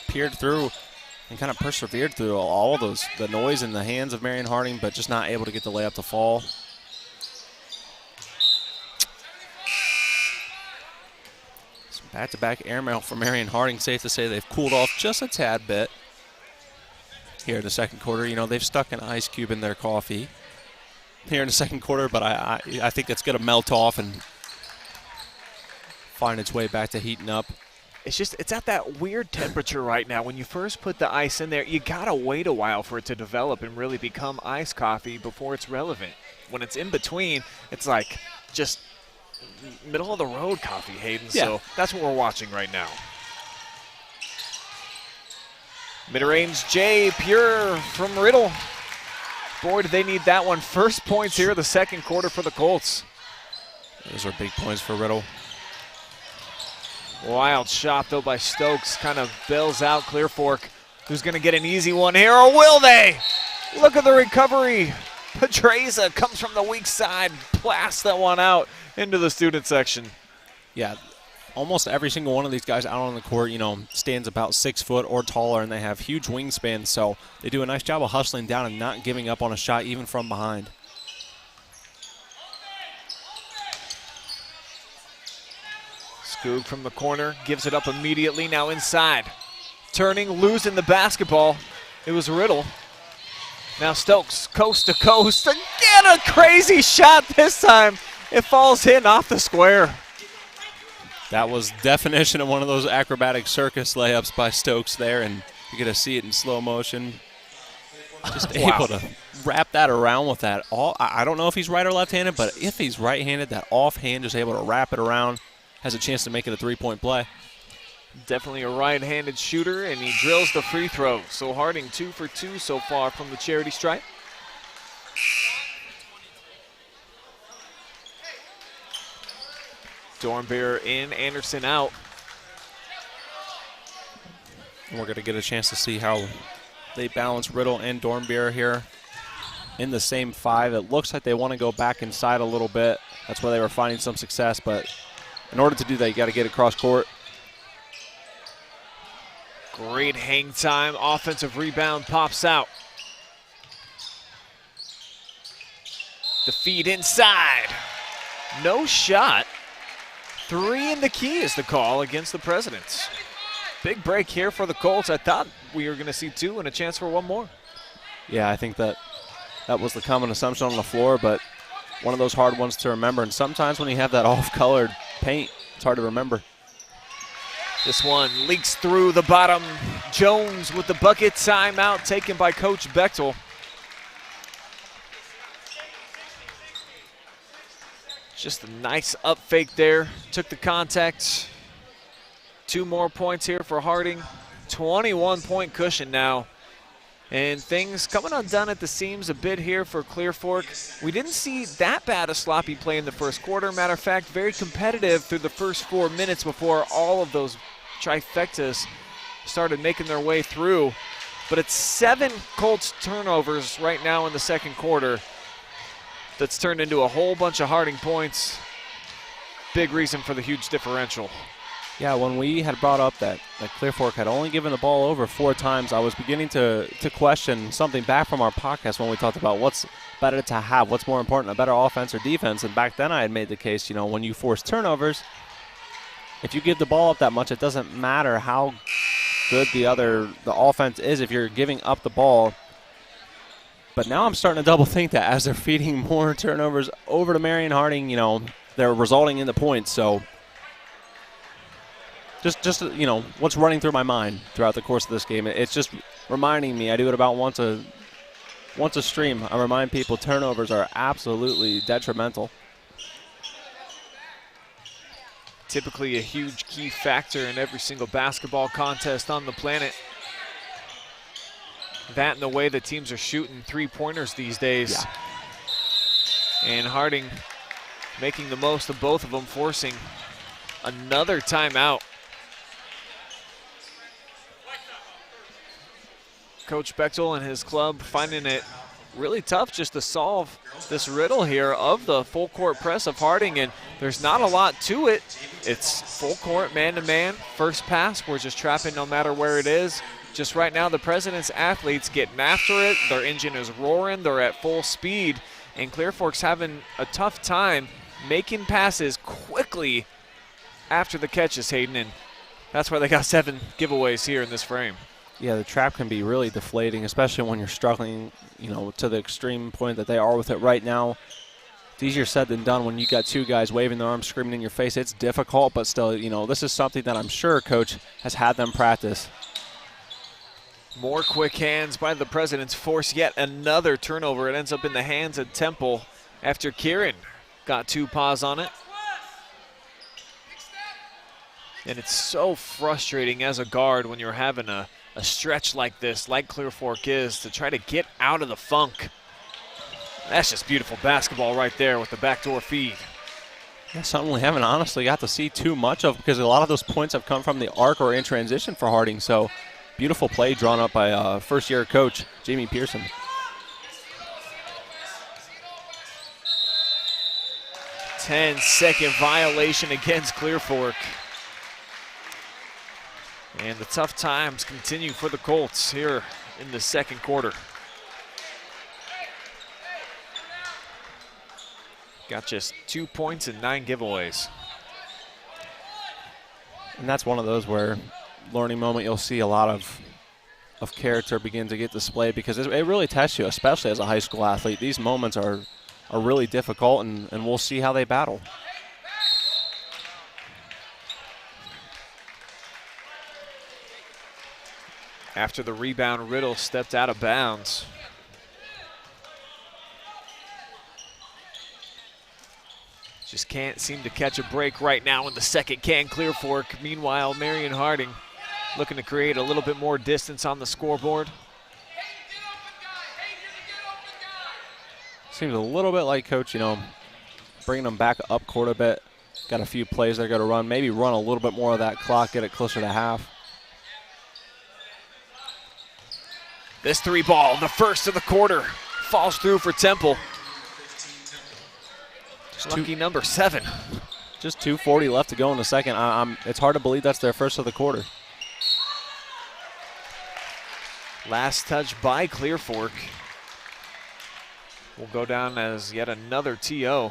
peered through and kind of persevered through all those, the noise in the hands of Marion Harding, but just not able to get the layup to fall. Some back-to-back airmail for Marion Harding. Safe to say they've cooled off just a tad bit here in the second quarter. You know, they've stuck an ice cube in their coffee here in the second quarter, but I think it's going to melt off and find its way back to heating up. It's at that weird temperature right now. When you first put the ice in there, you gotta wait a while for it to develop and really become iced coffee before it's relevant. When it's in between, it's like just middle of the road coffee, Hayden. Yeah. So that's what we're watching right now. Mid-range J, pure from Riddle. Boy, do they need that one. First points here of the second quarter for the Colts. Those are big points for Riddle. Wild shot, though, by Stokes. Kind of bails out Clear Fork. Who's going to get an easy one here, or will they? Look at the recovery. Pedraza comes from the weak side, blasts that one out into the student section. Yeah, almost every single one of these guys out on the court, you know, stands about 6 foot or taller, and they have huge wingspans, so they do a nice job of hustling down and not giving up on a shot even from behind. Skoog from the corner, gives it up immediately, now inside. Turning, losing the basketball. It was Riddle. Now Stokes, coast to coast. Again, a crazy shot this time. It falls in off the square. That was definition of one of those acrobatic circus layups by Stokes there, and you're going to see it in slow motion. Just able to wrap that around with that. I don't know if he's right or left-handed, but if he's right-handed, that offhand just able to wrap it around, has a chance to make it a three-point play. Definitely a right-handed shooter, and he drills the free throw. So Harding 2 for 2 so far from the charity stripe. Dornbeer in, Anderson out. And we're going to get a chance to see how they balance Riddle and Dornbeer here in the same 5. It looks like they want to go back inside a little bit. That's where they were finding some success, but in order to do that, you got to get across court. Great hang time, offensive rebound pops out. The feed inside. No shot 3 in the key is the call against the Presidents. Big break here for the Colts. I thought we were going to see 2 and a chance for 1 more. Yeah, I think that was the common assumption on the floor, but one of those hard ones to remember. And sometimes when you have that off-colored paint, it's hard to remember. This one leaks through the bottom. Jones with the bucket. Timeout taken by Coach Bechtel. Just a nice up fake there. Took the contact. 2 more points here for Harding. 21-point cushion now. And things coming undone at the seams a bit here for Clear Fork. We didn't see that bad a sloppy play in the first quarter. Matter of fact, very competitive through the first 4 minutes before all of those trifectas started making their way through. But it's 7 Colts turnovers right now in the second quarter. That's turned into a whole bunch of Harding points. Big reason for the huge differential. Yeah, when we had brought up that Clear Fork had only given the ball over 4 times, I was beginning to question something back from our podcast when we talked about what's better to have, what's more important, a better offense or defense. And back then I had made the case, when you force turnovers, if you give the ball up that much, it doesn't matter how good the offense is if you're giving up the ball. But now I'm starting to double think that as they're feeding more turnovers over to Marion Harding, they're resulting in the points. So just what's running through my mind throughout the course of this game. It's just reminding me. I do it about once a stream. I remind people turnovers are absolutely detrimental. Typically a huge key factor in every single basketball contest on the planet. That and the way that teams are shooting 3-pointers these days. Yeah. And Harding making the most of both of them, forcing another timeout. Coach Bechtel and his club finding it really tough just to solve this riddle here of the full court press of Harding, and there's not a lot to it. It's full court, man-to-man, first pass. We're just trapping no matter where it is. Just right now, the President's athletes getting after it. Their engine is roaring. They're at full speed, and Clear Fork's having a tough time making passes quickly after the catches, Hayden, and that's why they got 7 giveaways here in this frame. Yeah, the trap can be really deflating, especially when you're struggling, to the extreme point that they are with it right now. It's easier said than done when you got 2 guys waving their arms, screaming in your face. It's difficult, but still, this is something that I'm sure Coach has had them practice. More quick hands by the Presidents force yet another turnover. It ends up in the hands of Temple after Kieran got 2 paws on it. And it's so frustrating as a guard when you're having a stretch like this, like Clear Fork is, to try to get out of the funk. That's just beautiful basketball right there with the backdoor feed. Yeah, something we haven't honestly got to see too much of because a lot of those points have come from the arc or in transition for Harding. So beautiful play drawn up by first-year coach Jamie Pearson. Ten-second violation against Clear Fork. And the tough times continue for the Colts here in the second quarter. Got just 2 points and 9 giveaways. And that's one of those where learning moment you'll see a lot of character begin to get displayed because it really tests you, especially as a high school athlete. These moments are really difficult, and we'll see how they battle. After the rebound, Riddle stepped out of bounds. Just can't seem to catch a break right now in the second. Can Clear Fork. Meanwhile, Marion Harding looking to create a little bit more distance on the scoreboard. Seems a little bit like Coach, bringing them back up court a bit. Got a few plays they're going to run. Maybe run a little bit more of that clock, get it closer to half. This 3-ball, the first of the quarter, falls through for Temple. Lucky number 7. Just 2:40 left to go in the second. It's hard to believe that's their first of the quarter. Last touch by Clear Fork. Will go down as yet another TO.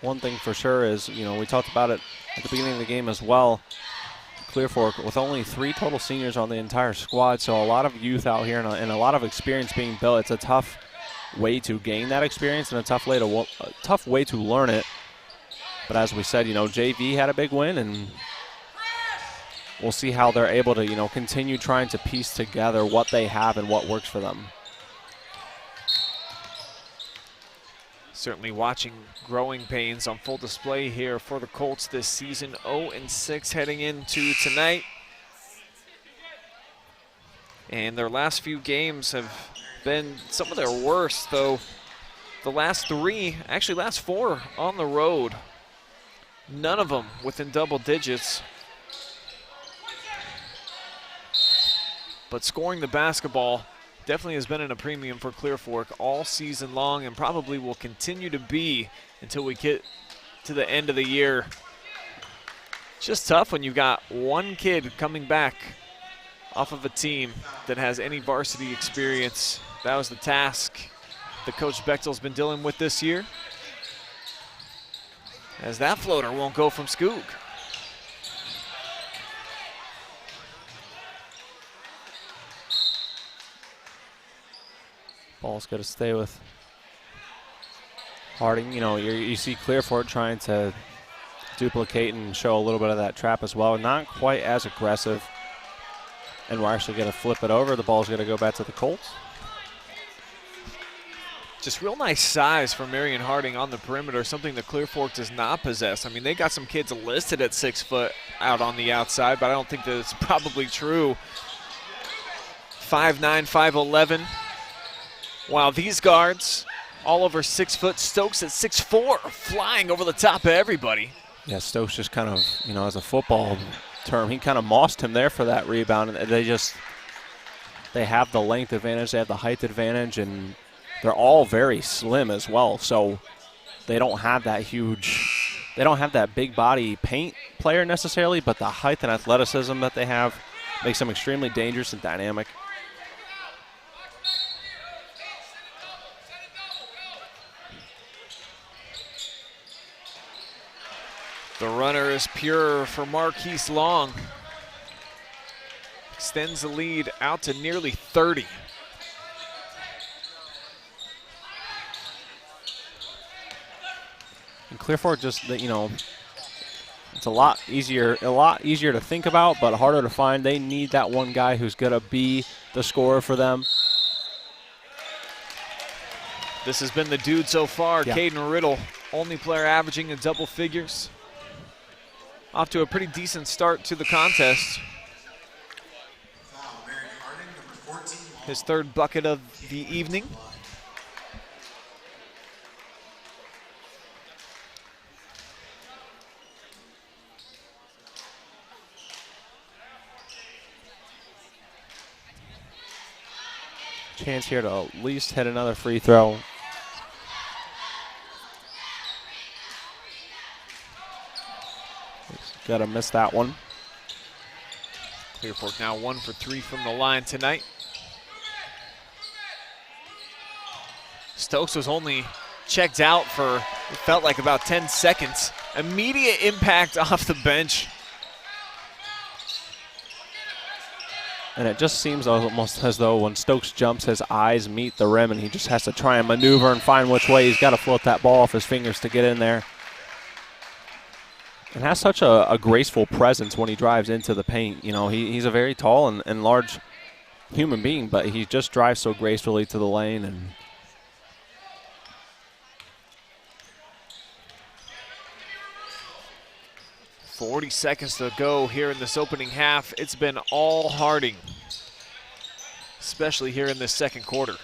one thing for sure is, we talked about it at the beginning of the game as well. Clear Fork with only 3 total seniors on the entire squad, so a lot of youth out here and a lot of experience being built. It's a tough way to gain that experience and a tough way to learn it. But as we said, JV had a big win, and we'll see how they're able to, continue trying to piece together what they have and what works for them. Certainly watching growing pains on full display here for the Colts this season. 0-6 heading into tonight. And their last few games have been some of their worst, though. The last 4 on the road. None of them within double digits. But scoring the basketball definitely has been in a premium for Clear Fork all season long, and probably will continue to be until we get to the end of the year. It's just tough when you've got one kid coming back off of a team that has any varsity experience. That was the task that Coach Bechtel's been dealing with this year, as that floater won't go from Skoog. Ball's going to stay with Harding. You see Clear Fork trying to duplicate and show a little bit of that trap as well. Not quite as aggressive. And we're actually going to flip it over. The ball's going to go back to the Colts. Just real nice size for Marion Harding on the perimeter, something that Clear Fork does not possess. I mean, they got some kids listed at 6 foot out on the outside, but I don't think that it's probably true. 5'9", 5'11". While these guards, all over 6 foot, Stokes at 6'4", flying over the top of everybody. Yeah, Stokes just kind of, as a football term, he kind of mossed him there for that rebound. And they have the length advantage, they have the height advantage, and they're all very slim as well. So they don't have that big body paint player necessarily, but the height and athleticism that they have makes them extremely dangerous and dynamic. The runner is pure for Marquise Long. Extends the lead out to nearly 30. And Clear Fork just, it's a lot easier to think about, but harder to find. They need that one guy who's going to be the scorer for them. This has been the dude so far, Yeah. Caden Riddle, only player averaging in double figures. Off to a pretty decent start to the contest. His 3rd bucket of the evening. Chance here to at least hit another free throw. Got to miss that one. Clear Fork now 1 for 3 from the line tonight. Stokes was only checked out for, it felt like, about 10 seconds. Immediate impact off the bench. And it just seems almost as though when Stokes jumps, his eyes meet the rim, and he just has to try and maneuver and find which way. He's got to float that ball off his fingers to get in there. And has such a graceful presence when he drives into the paint. He's a very tall and large human being, but he just drives so gracefully to the lane. And 40 seconds to go here in this opening half. It's been all Harding, especially here in this second quarter.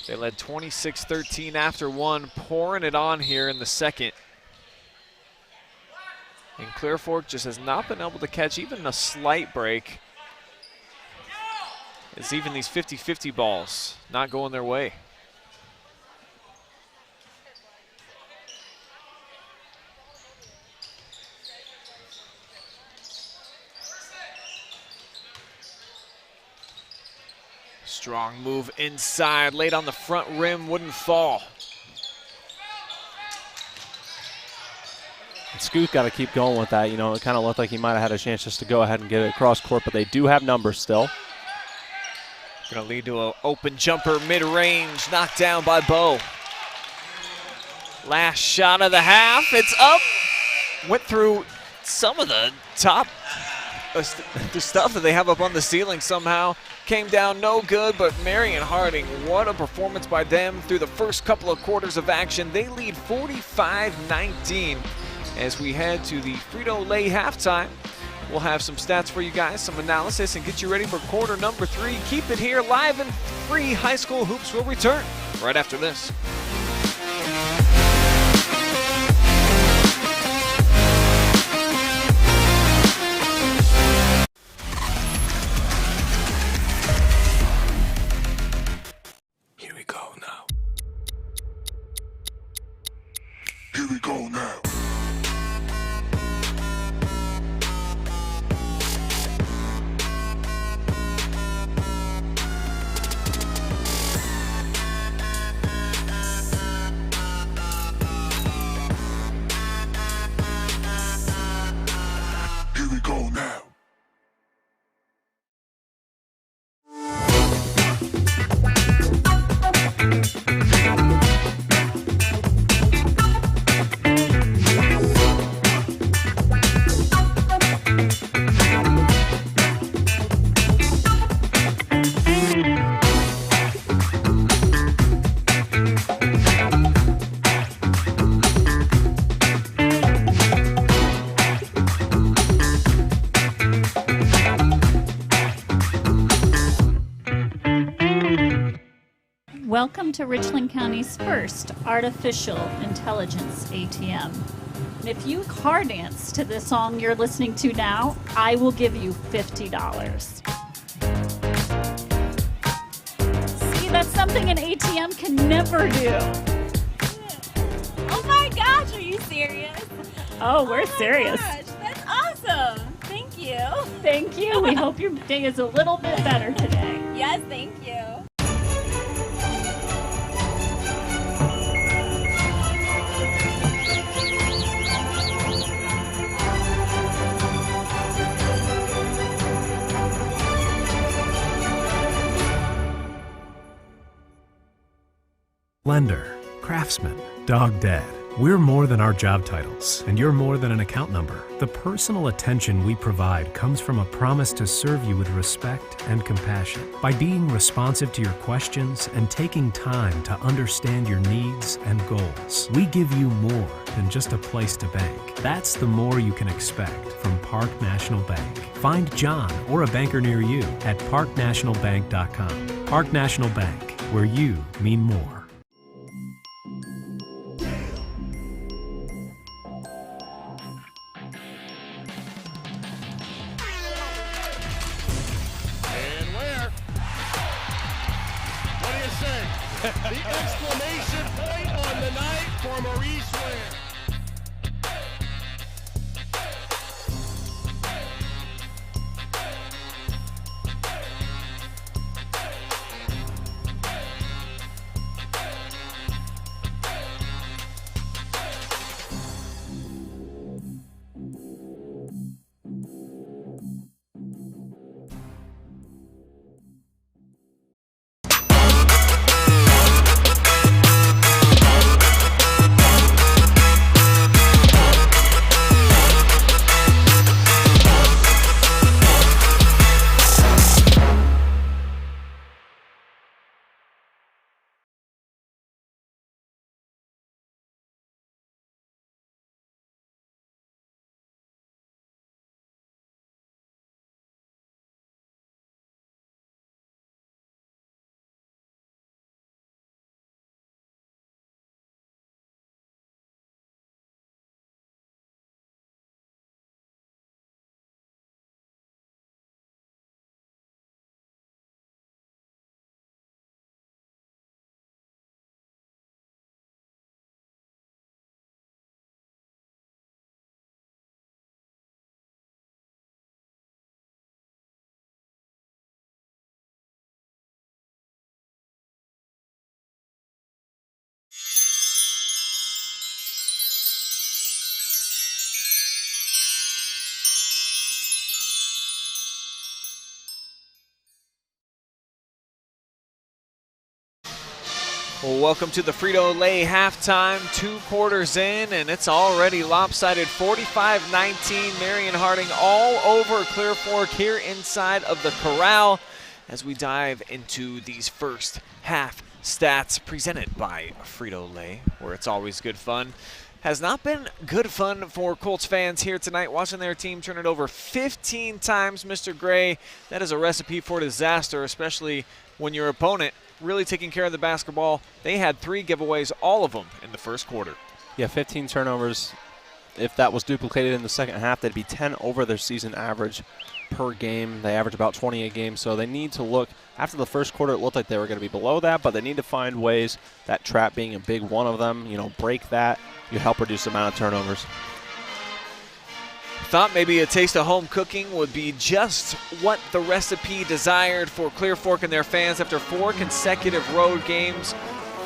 They led 26-13 after 1, pouring it on here in the second. And Clear Fork just has not been able to catch even a slight break. It's even these 50-50 balls not going their way. Strong move inside, laid on the front rim, wouldn't fall. Scoot got to keep going with that. You know, it kind of looked like he might have had a chance just to go ahead and get it across court, but they do have numbers still. Going to lead to an open jumper mid-range, knocked down by Bo. Last shot of the half, it's up. Went through some of the top the stuff that they have up on the ceiling somehow. Came down no good, but Marion Harding, what a performance by them through the first couple of quarters of action. They lead 45-19 as we head to the Frito-Lay halftime. We'll have some stats for you guys, some analysis, and get you ready for quarter number 3. Keep it here live and free. High School Hoops will return right after this. Here we go now. Here we go now. Here we go now. Welcome to Richland County's first artificial intelligence ATM. And if you car dance to the song you're listening to now, I will give you $50. See, that's something an ATM can never do. Oh my gosh, are you serious? Oh, we're serious. Gosh, that's awesome. Thank you. Thank you. We hope your day is a little bit better today. Yes, thank you. Lender, craftsman, dog dead. We're more than our job titles, and you're more than an account number. The personal attention we provide comes from a promise to serve you with respect and compassion. By being responsive to your questions and taking time to understand your needs and goals, we give you more than just a place to bank. That's the more you can expect from Park National Bank. Find John or a banker near you at parknationalbank.com. Park National Bank, where you mean more. The exclamation point on the night for Maurice Ware. Well, welcome to the Frito-Lay halftime, 2 quarters in, and it's already lopsided 45-19. Marion Harding all over Clear Fork here inside of the Corral as we dive into these first half stats presented by Frito-Lay, where it's always good fun. Has not been good fun for Colts fans here tonight, watching their team turn it over 15 times, Mr. Gray. That is a recipe for disaster, especially when your opponent really taking care of the basketball. They had 3 giveaways, all of them in the first quarter. Yeah, 15 turnovers. If that was duplicated in the second half, they'd be 10 over their season average per game. They average about 20 a game, so they need to look. After the first quarter, it looked like they were going to be below that, but they need to find ways, that trap being a big one of them, break that. You help reduce the amount of turnovers. Thought maybe a taste of home cooking would be just what the recipe desired for Clear Fork and their fans after 4 consecutive road games.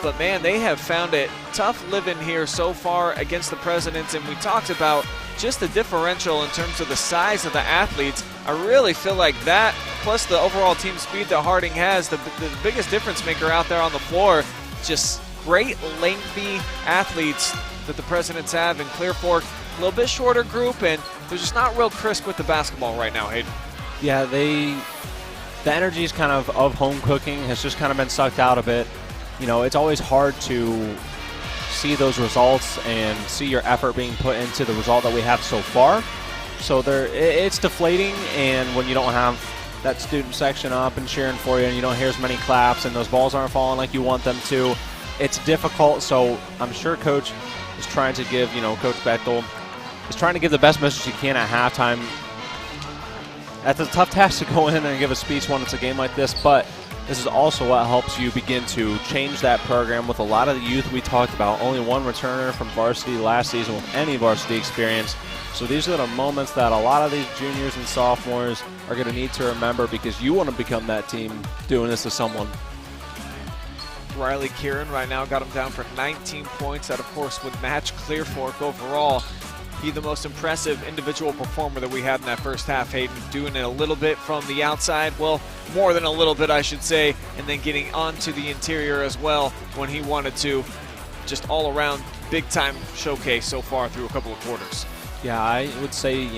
But man, they have found it tough living here so far against the Presidents, and we talked about just the differential in terms of the size of the athletes. I really feel like that, plus the overall team speed that Harding has, the biggest difference maker out there on the floor. Just great lengthy athletes that the Presidents have in Clear Fork. A little bit shorter group, and they're just not real crisp with the basketball right now, Hayden. Yeah, the energy is kind of home cooking has just kind of been sucked out a bit. It's always hard to see those results and see your effort being put into the result that we have so far. So it's deflating, and when you don't have that student section up and cheering for you and you don't hear as many claps and those balls aren't falling like you want them to, it's difficult. So I'm sure Coach is trying to give, Coach Bechtel is trying to give the best message he can at halftime. That's a tough task to go in and give a speech when it's a game like this, but this is also what helps you begin to change that program with a lot of the youth we talked about. Only 1 returner from varsity last season with any varsity experience. So these are the moments that a lot of these juniors and sophomores are going to need to remember, because you want to become that team doing this to someone. Riley Kieran right now got him down for 19 points. That, of course, would match Clear Fork overall. He the most impressive individual performer that we had in that first half, Hayden, doing it a little bit from the outside, well, more than a little bit, I should say, and then getting onto the interior as well when he wanted to. Just all around big-time showcase so far through a couple of quarters. Yeah, I would say,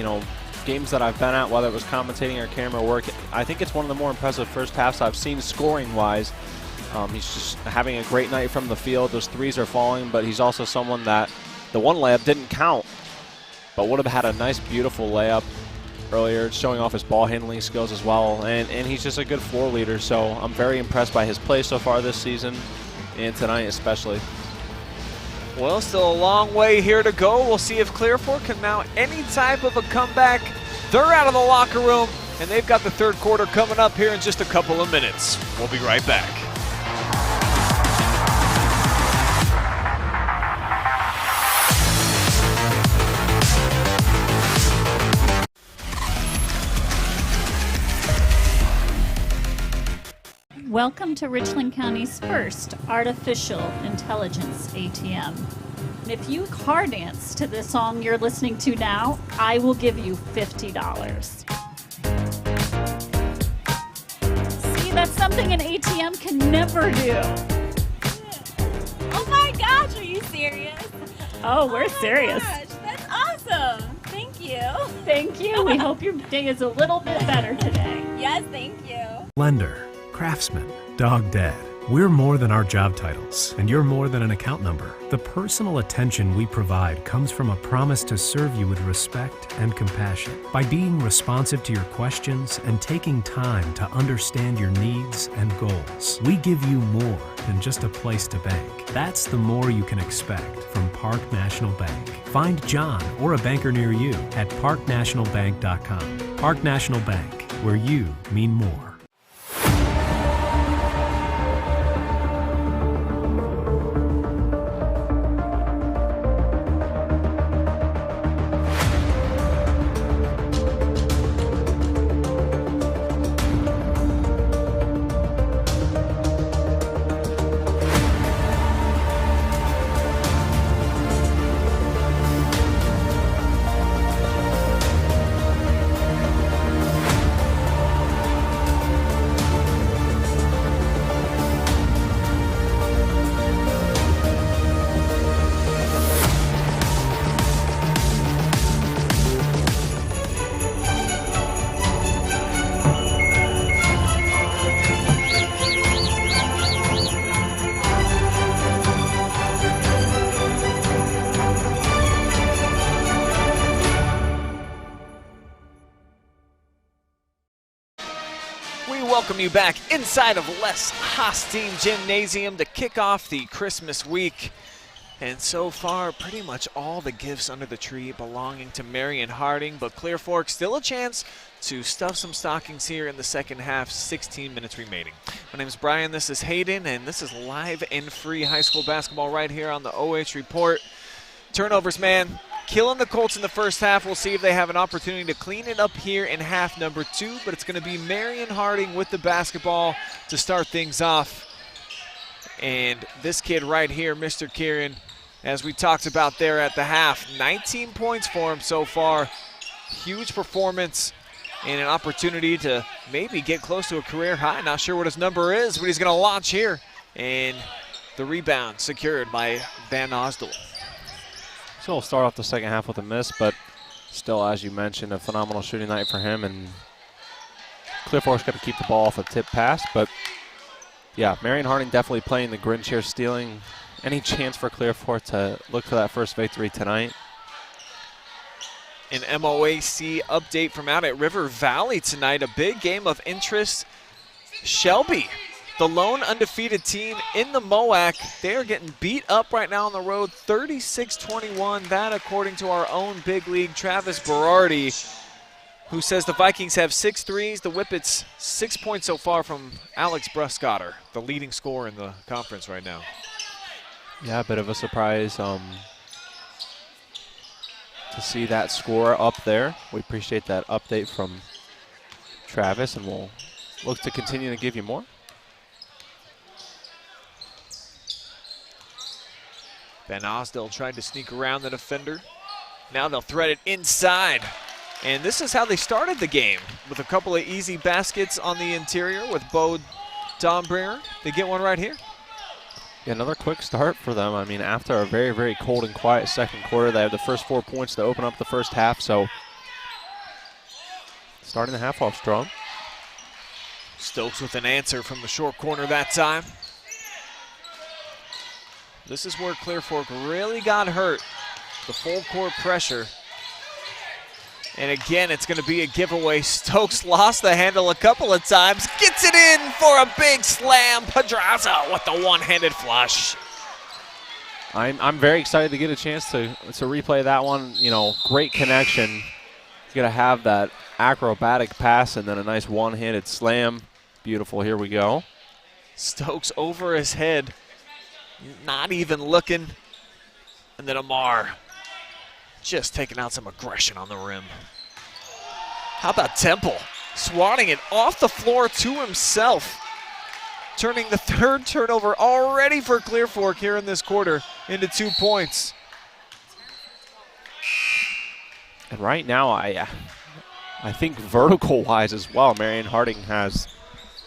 games that I've been at, whether it was commentating or camera work, I think it's one of the more impressive first halves I've seen scoring-wise. He's just having a great night from the field. Those threes are falling, but he's also someone that the one layup didn't count, but would have had a nice, beautiful layup earlier, showing off his ball handling skills as well. And he's just a good floor leader, so I'm very impressed by his play so far this season, and tonight especially. Well, still a long way here to go. We'll see if Clear Fork can mount any type of a comeback. They're out of the locker room, and they've got the third quarter coming up here in just a couple of minutes. We'll be right back. Welcome to Richland County's first artificial intelligence ATM. And if you car dance to the song you're listening to now, I will give you $50. See, that's something an ATM can never do. Oh my gosh, are you serious? Oh, we're serious. Gosh, that's awesome. Thank you. Thank you. We hope your day is a little bit better today. Yes, thank you. Lender, craftsman, dog dad. We're more than our job titles, and you're more than an account number. The personal attention we provide comes from a promise to serve you with respect and compassion. By being responsive to your questions and taking time to understand your needs and goals, we give you more than just a place to bank. That's the more you can expect from Park National Bank. Find John or a banker near you at parknationalbank.com. Park National Bank, where you mean more. welcome you back inside of Les Hostine Gymnasium to kick off the Christmas week. And so far, pretty much all the gifts under the tree belonging to Marion Harding, but Clear Fork still a chance to stuff some stockings here in the second half, 16 minutes remaining. My name is Brian, this is Hayden, and this is live and free high school basketball right here on the OH.Report. Turnovers, man, killing the Colts in the first half. We'll see if they have an opportunity to clean it up here in half number 2, but it's going to be Marion Harding with the basketball to start things off. And this kid right here, Mr. Kieran, as we talked about there at the half, 19 points for him so far. Huge performance and an opportunity to maybe get close to a career high. Not sure what his number is, but he's going to launch here. And the rebound secured by Van Osdell. So we'll start off the second half with a miss, but still, as you mentioned, a phenomenal shooting night for him. And Clear Fork's got to keep the ball off a tip pass, but yeah, Marion Harding definitely playing the Grinch here, stealing any chance for Clear Fork to look for that first victory tonight. An MOAC update from out at River Valley tonight. A big game of interest. Shelby, the lone undefeated team in the MOAC, they are getting beat up right now on the road, 36-21. That according to our own big league, Travis Berardi, who says the Vikings have 6 threes. The Whippets 6 points so far from Alex Bruscotter, the leading scorer in the conference right now. Yeah, a bit of a surprise to see that score up there. We appreciate that update from Travis, and we'll look to continue to give you more. Van Osdell tried to sneak around the defender. Now they'll thread it inside. And this is how they started the game, with a couple of easy baskets on the interior with Bo Dombringer. They get one right here. Yeah, another quick start for them. I mean, after a very, very cold and quiet second quarter, they have the first 4 points to open up the first half. So starting the half off strong. Stokes with an answer from the short corner that time. This is where Clear Fork really got hurt. The full court pressure. And again, it's going to be a giveaway. Stokes lost the handle a couple of times. Gets it in for a big slam. Pedraza with the one-handed flush. I'm very excited to get a chance to replay that one. You know, great connection. He's going to have that acrobatic pass and then a nice one-handed slam. Beautiful. Here we go. Stokes over his head. Not even looking. And then Amar just taking out some aggression on the rim. How about Temple? Swatting it off the floor to himself. Turning the third turnover already for Clear Fork here in this quarter into 2 points. And right now, I think vertical-wise as well, Marion Harding has,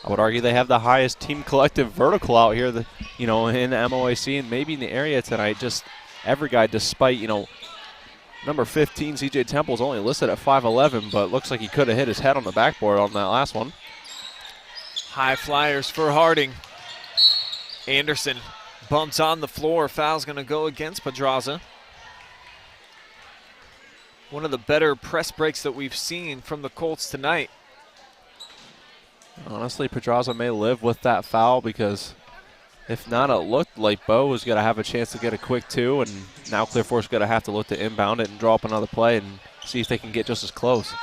I would argue they have the highest team collective vertical out here, in the MOAC and maybe in the area tonight. Just every guy, despite, number 15, CJ Temple's only listed at 5'11", but looks like he could have hit his head on the backboard on that last one. High flyers for Harding. Anderson bumps on the floor. Foul's going to go against Pedraza. One of the better press breaks that we've seen from the Colts tonight. Honestly, Pedraza may live with that foul because if not, it looked like Bo was going to have a chance to get a quick 2, and now Clear Fork's going to have to look to inbound it and draw up another play and see if they can get just as close.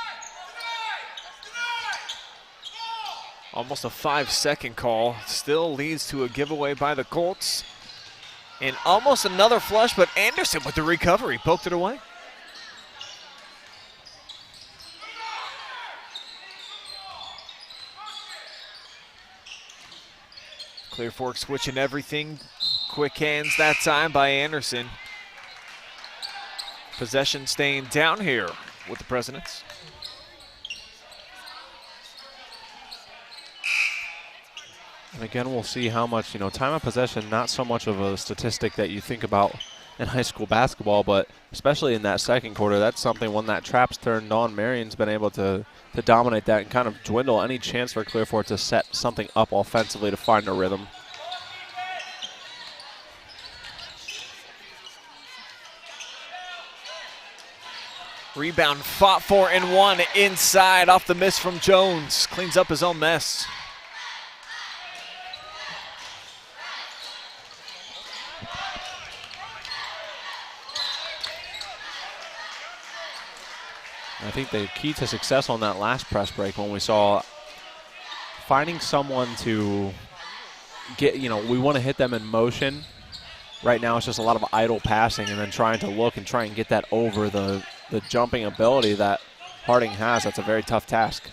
Almost a 5-second call. Still leads to a giveaway by the Colts. And almost another flush, but Anderson with the recovery. Poked it away. Clear Fork switching everything. Quick hands that time by Anderson. Possession staying down here with the Presidents. And again, we'll see how much, time of possession, not so much of a statistic that you think about in high school basketball, but especially in that second quarter, that's something when that trap's turned on, Marion's been able to dominate that and kind of dwindle any chance for Clear Fork to set something up offensively to find a rhythm. Rebound fought for and won inside off the miss from Jones. Cleans up his own mess. I think the key to success on that last press break when we saw finding someone to get, we want to hit them in motion. Right now it's just a lot of idle passing and then trying to look and try and get that over the jumping ability that Harding has. That's a very tough task.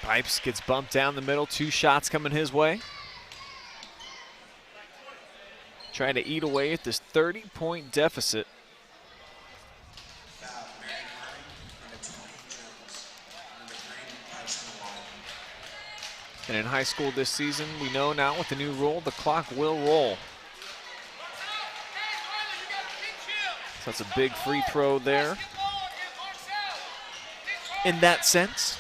Pipes gets bumped down the middle. 2 shots coming his way. Trying to eat away at this 30-point deficit. And in high school this season, we know now with the new rule, the clock will roll. So that's a big free throw there. In that sense.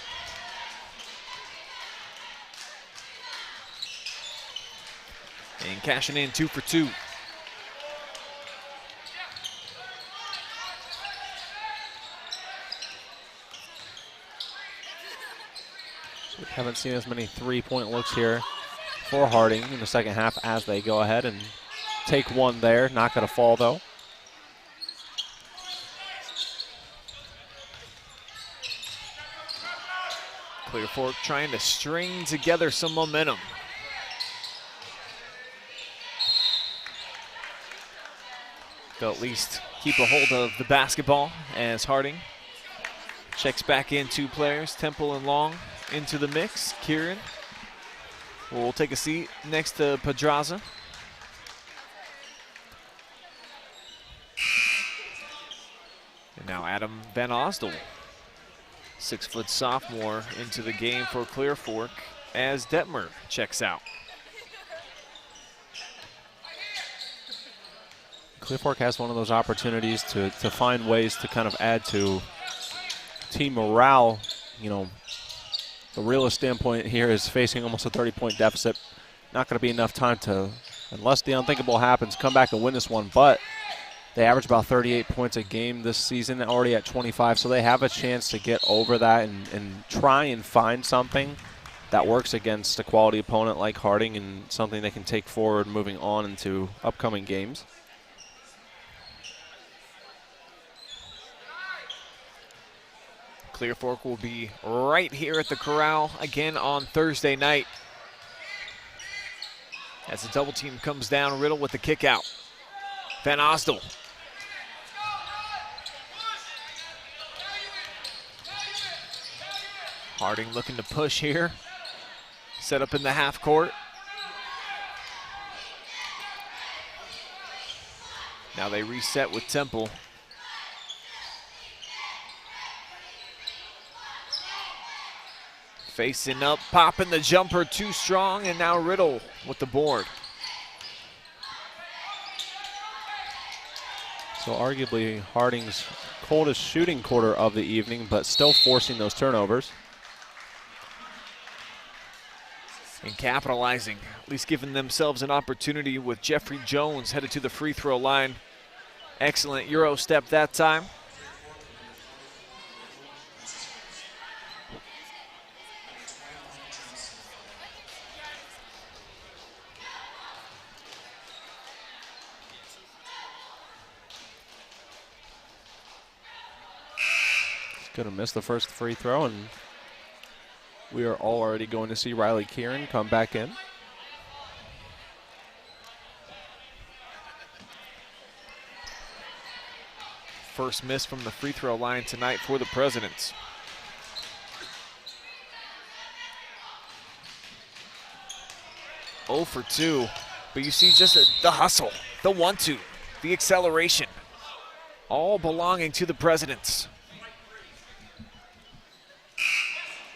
And cashing in 2 for 2. We haven't seen as many three-point looks here for Harding in the second half as they go ahead and take one there. Not going to fall, though. Clear Fork trying to string together some momentum. They'll at least keep a hold of the basketball as Harding checks back in 2 players, Temple and Long, into the mix. Kieran will take a seat next to Pedraza. And now Adam Van Osdel, 6-foot sophomore, into the game for Clear Fork as Detmer checks out. Clear Fork has one of those opportunities to find ways to kind of add to team morale. The realist standpoint here is facing almost a 30-point deficit. Not going to be enough time to, unless the unthinkable happens, come back and win this one. But they average about 38 points a game this season, already at 25, so they have a chance to get over that and try and find something that works against a quality opponent like Harding and something they can take forward moving on into upcoming games. Clear Fork will be right here at the Corral again on Thursday night. As the double team comes down, Riddle with the kick out. Van Osdel. Harding looking to push here. Set up in the half court. Now they reset with Temple. Facing up, popping the jumper too strong, and now Riddle with the board. So arguably Harding's coldest shooting quarter of the evening, but still forcing those turnovers. And capitalizing, at least giving themselves an opportunity with Jeffrey Jones headed to the free throw line. Excellent Euro step that time. Going to miss the first free throw, and we are already going to see Riley Kieran come back in. First miss from the free throw line tonight for the Presidents. Oh for 2, but you see just the hustle, the 1-2, the acceleration, all belonging to the Presidents.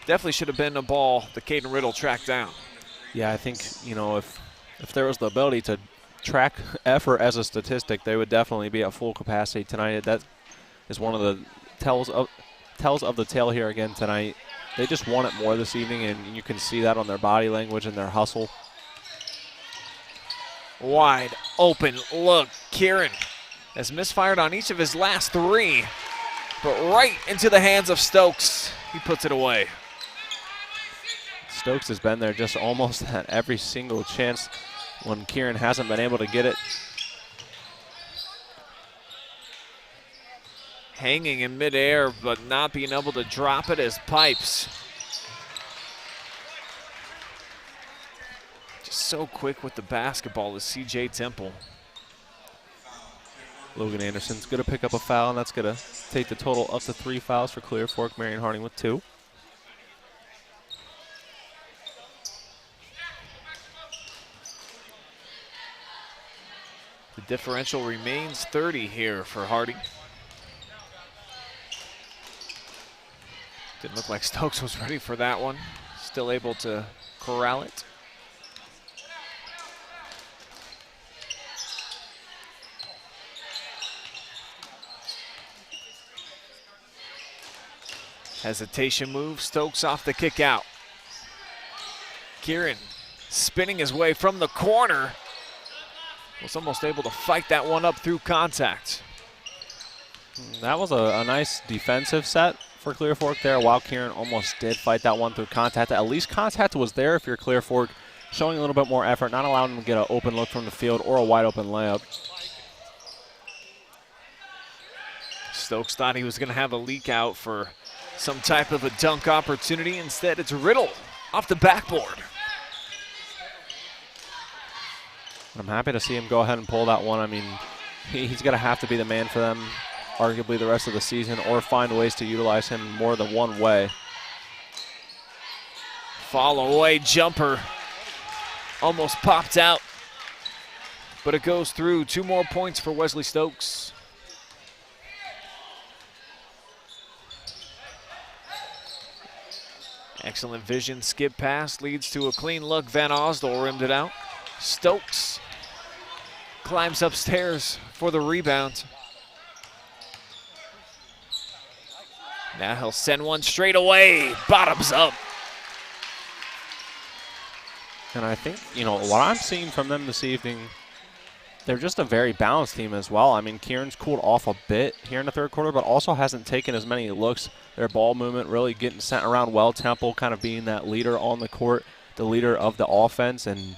Definitely should have been a ball that Caden Riddle tracked down. Yeah, I think, if there was the ability to track effort as a statistic, they would definitely be at full capacity tonight. That is one of the tells of the tale here again tonight. They just want it more this evening, and you can see that on their body language and their hustle. Wide open look. Kieran has misfired on each of his last 3, but right into the hands of Stokes. He puts it away. Stokes has been there just almost at every single chance when Kieran hasn't been able to get it. hanging in midair but not being able to drop it as Pipes. Just so quick with the basketball is CJ Temple. Logan Anderson's going to pick up a foul, and that's going to take the total up to 3 fouls for Clear Fork. Marion Harding with 2. The differential remains 30 here for Harding. Didn't look like Stokes was ready for that one. Still able to corral it. Hesitation move, Stokes off the kick out. Kieran spinning his way from the corner. Was almost able to fight that one up through contact. That was a nice defensive set for Clear Fork there, while Kieran almost did fight that one through contact. At least contact was there if you're Clear Fork, showing a little bit more effort, not allowing them to get an open look from the field or a wide open layup. Stokes thought he was going to have a leak out for some type of a dunk opportunity. Instead, it's Riddle off the backboard. I'm happy to see him go ahead and pull that one. I mean, he's going to have to be the man for them, arguably the rest of the season, or find ways to utilize him more than one way. Fall away jumper. Almost popped out, but it goes through. 2 more points for Wesley Stokes. Excellent vision, skip pass, leads to a clean look. Van Osdol rimmed it out. Stokes climbs upstairs for the rebound. Now he'll send one straight away, bottoms up. And I think, you know, what I'm seeing from them this evening, they're just a very balanced team as well. I mean, Kieran's cooled off a bit here in the third quarter, but also hasn't taken as many looks. Their ball movement really getting sent around well. Temple kind of being that leader on the court, the leader of the offense, and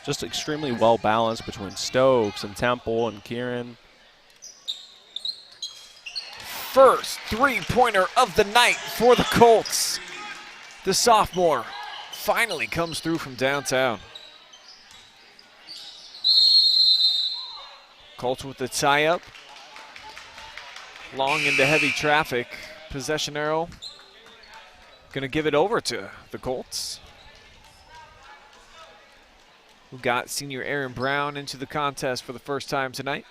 just extremely well balanced between Stokes and Temple and Kieran. First three-pointer of the night for the Colts. The sophomore finally comes through from downtown. Colts with the tie-up. Long into heavy traffic. Possession arrow. Going to give it over to the Colts, who got senior Aaron Brown into the contest for the first time tonight.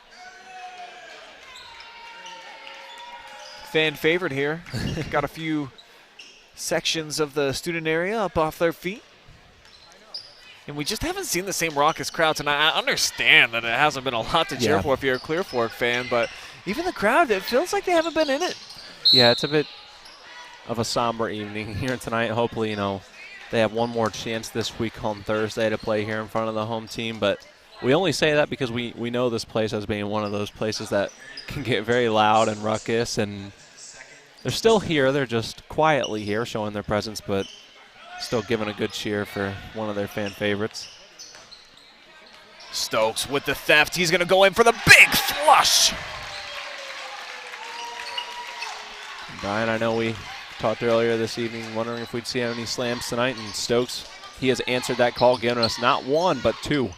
Fan favorite here. Got a few sections of the student area up off their feet. And we just haven't seen the same raucous crowd tonight. I understand that it hasn't been a lot to cheer for if you're a Clear Fork fan, but even the crowd, it feels like they haven't been in it. Yeah, it's a bit of a somber evening here tonight. Hopefully, you know, they have one more chance this week on Thursday to play here in front of the home team. But we only say that because we know this place as being one of those places that can get very loud and ruckus. And they're still here. They're just quietly here, showing their presence, but still giving a good cheer for one of their fan favorites. Stokes with the theft. He's going to go in for the big flush. Brian, I know we talked earlier this evening wondering if we'd see any slams tonight, and Stokes, he has answered that call, giving us not 1 but 2.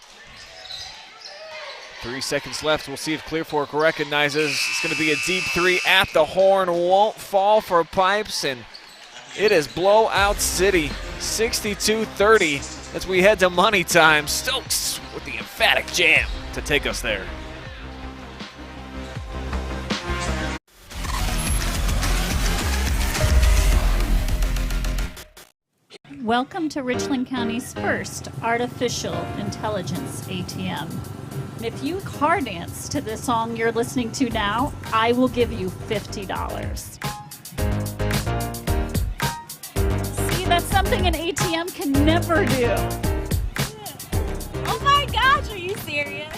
3 seconds left. We'll see if Clear Fork recognizes. It's going to be a deep 3 at the horn. Won't fall for Pipes, and it is blowout city, 62-30 as we head to money time. Stokes with the emphatic jam to take us there. Welcome to Richland County's first artificial intelligence ATM. If you car dance to the song you're listening to now, I will give you $50. See, that's something an ATM can never do. Oh my gosh, are you serious?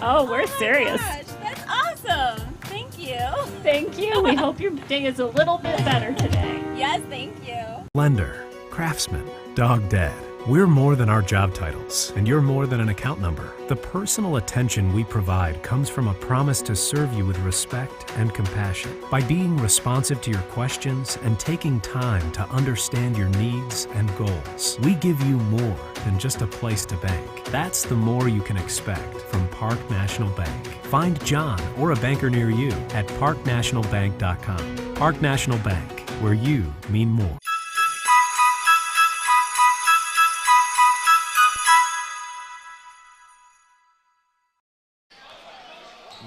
Oh, we're serious. Gosh, that's awesome. Thank you. Thank you. We hope your day is a little bit better today. Yes, thank you. Lender, Craftsman, Dog Dad. We're more than our job titles, and you're more than an account number. The personal attention we provide comes from a promise to serve you with respect and compassion. By being responsive to your questions and taking time to understand your needs and goals, we give you more than just a place to bank. That's the more you can expect from Park National Bank. Find John or a banker near you at parknationalbank.com. Park National Bank, where you mean more.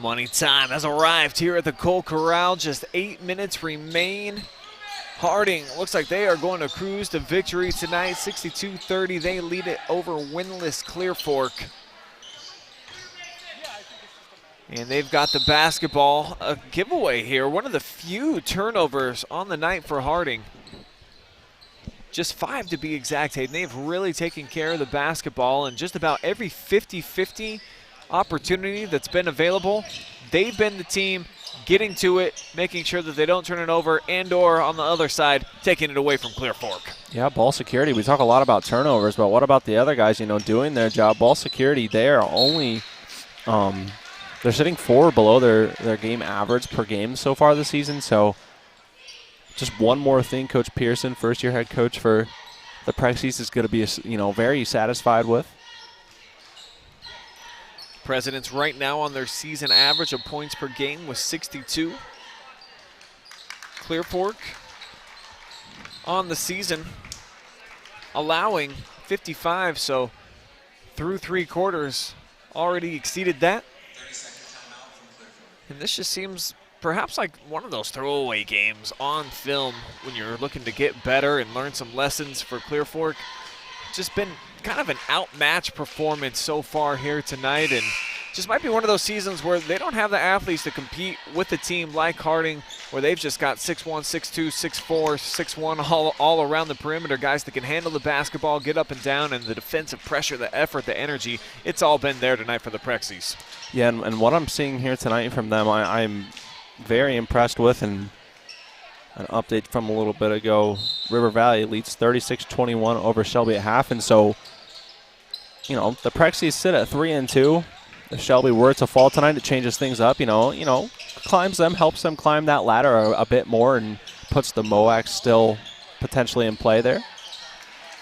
Money time has arrived here at the Colt Corral. Just 8 minutes remain. Harding looks like they are going to cruise to victory tonight. 62-30, they lead it over winless Clear Fork. And they've got the basketball, a giveaway here. One of the few turnovers on the night for Harding. Just 5 to be exact, Hayden. They've really taken care of the basketball, and just about every 50-50 opportunity that's been available, they've been the team getting to it, making sure that they don't turn it over, and or on the other side, taking it away from Clear Fork. Yeah, ball security. We talk a lot about turnovers, but what about the other guys, doing their job? Ball security, they are only they're sitting 4 below their game average per game so far this season. So just one more thing Coach Pearson, first-year head coach for the Prexies, is going to be very satisfied with. Presidents right now on their season average of points per game was 62. Clear Fork on the season allowing 55, so through 3 quarters already exceeded that. And this just seems perhaps like one of those throwaway games on film when you're looking to get better and learn some lessons for Clear Fork. Just been kind of an outmatched performance so far here tonight, and just might be one of those seasons where they don't have the athletes to compete with a team like Harding, where they've just got 6'1", 6'2", 6'4", 6'1", all around the perimeter, guys that can handle the basketball, get up and down, and the defensive pressure, the effort, the energy, it's all been there tonight for the Prexies. Yeah, and what I'm seeing here tonight from them, I'm very impressed with. And an update from a little bit ago, River Valley leads 36-21 over Shelby at half, and so the Prexies sit at 3-2. If Shelby were to fall tonight, it changes things up. Climbs them, helps them climb that ladder a bit more, and puts the MOAC still potentially in play there.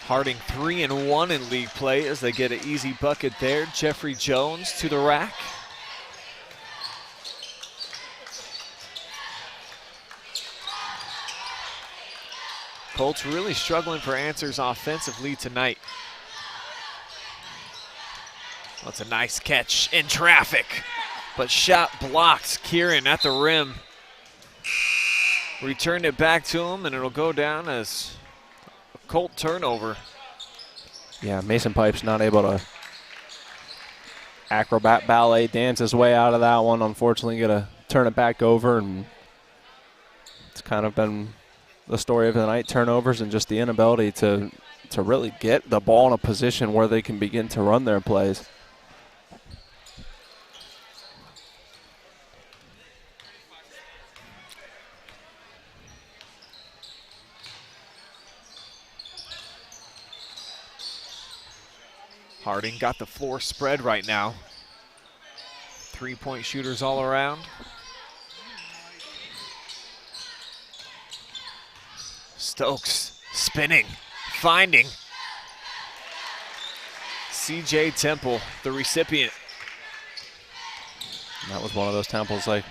Harding 3-1 in league play as they get an easy bucket there. Jeffrey Jones to the rack. Colts really struggling for answers offensively tonight. That's a nice catch in traffic, but shot blocked. Kieran at the rim. Returned it back to him, and it'll go down as a Colt turnover. Yeah, Mason Pipe's not able to acrobat ballet dance his way out of that one. Unfortunately, going to turn it back over, and it's kind of been the story of the night, turnovers and just the inability to really get the ball in a position where they can begin to run their plays. Harding got the floor spread right now. 3-point shooters all around. Stokes spinning, finding. CJ Temple, the recipient. And that was one of those Temples like,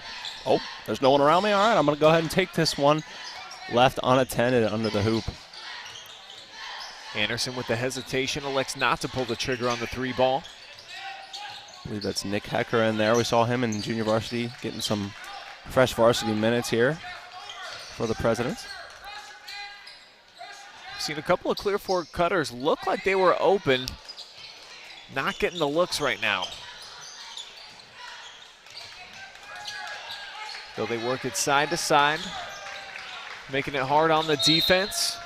oh, there's no one around me? All right, I'm going to go ahead and take this one. Left unattended under the hoop. Anderson with the hesitation elects not to pull the trigger on the 3 ball. I believe that's Nick Hecker in there. We saw him in junior varsity getting some fresh varsity minutes here for the Presidents. Seen a couple of Clear Fork cutters look like they were open. Not getting the looks right now. Though they work it side to side, making it hard on the defense.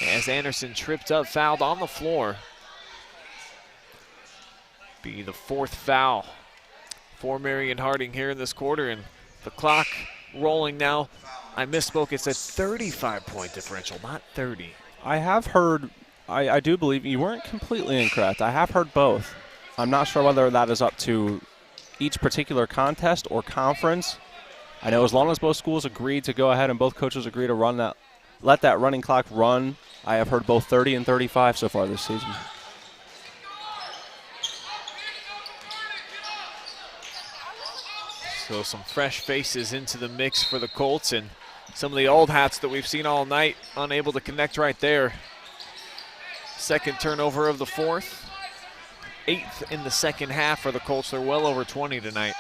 As Anderson tripped up, fouled on the floor. Be the 4th foul for Marion Harding here in this quarter, and the clock rolling now. I misspoke, it's a 35-point differential, not 30. I have heard I do believe you weren't completely incorrect. I have heard both. I'm not sure whether that is up to each particular contest or conference. I know as long as both schools agreed to go ahead and both coaches agree to run that, let that running clock run, I have heard both 30 and 35 so far this season. So some fresh faces into the mix for the Colts, and some of the old hats that we've seen all night unable to connect right there. Second turnover of the fourth. 8th in the second half for the Colts. They're well over 20 tonight.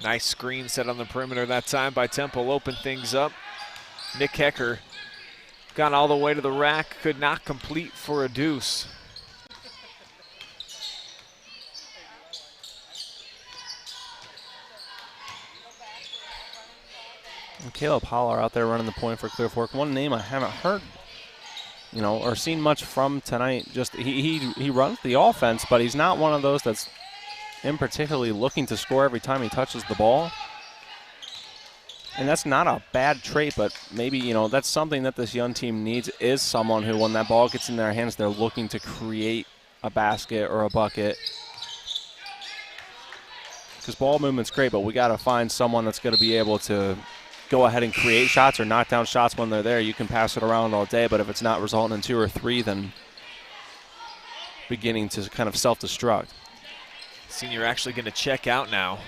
Nice screen set on the perimeter that time by Temple. Open things up. Nick Hecker got all the way to the rack, could not complete for a deuce. And Caleb Holler out there running the point for Clear Fork. One name I haven't heard, or seen much from tonight. Just he runs the offense, but he's not one of those that's in particularly looking to score every time he touches the ball. And that's not a bad trait, but maybe, that's something that this young team needs, is someone who, when that ball gets in their hands, they're looking to create a basket or a bucket. Because ball movement's great, but we got to find someone that's going to be able to go ahead and create shots or knock down shots when they're there. You can pass it around all day, but if it's not resulting in 2 or 3, then beginning to kind of self-destruct. Senior actually going to check out now.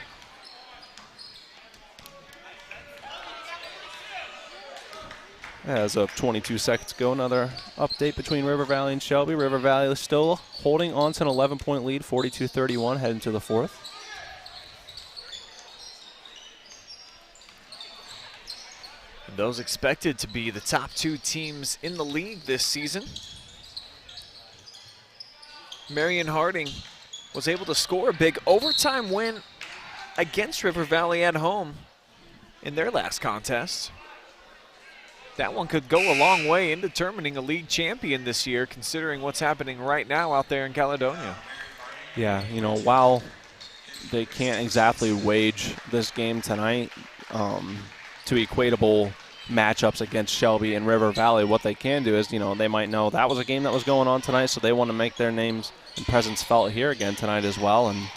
As of 22 seconds ago, another update between River Valley and Shelby. River Valley is still holding on to an 11-point lead, 42-31, heading to the fourth. And those expected to be the top 2 teams in the league this season. Marion Harding was able to score a big overtime win against River Valley at home in their last contest. That one could go a long way in determining a league champion this year, considering what's happening right now out there in Caledonia. Yeah, while they can't exactly wage this game tonight to equatable matchups against Shelby and River Valley, what they can do is, they might know that was a game that was going on tonight, so they want to make their names and presence felt here again tonight as well. And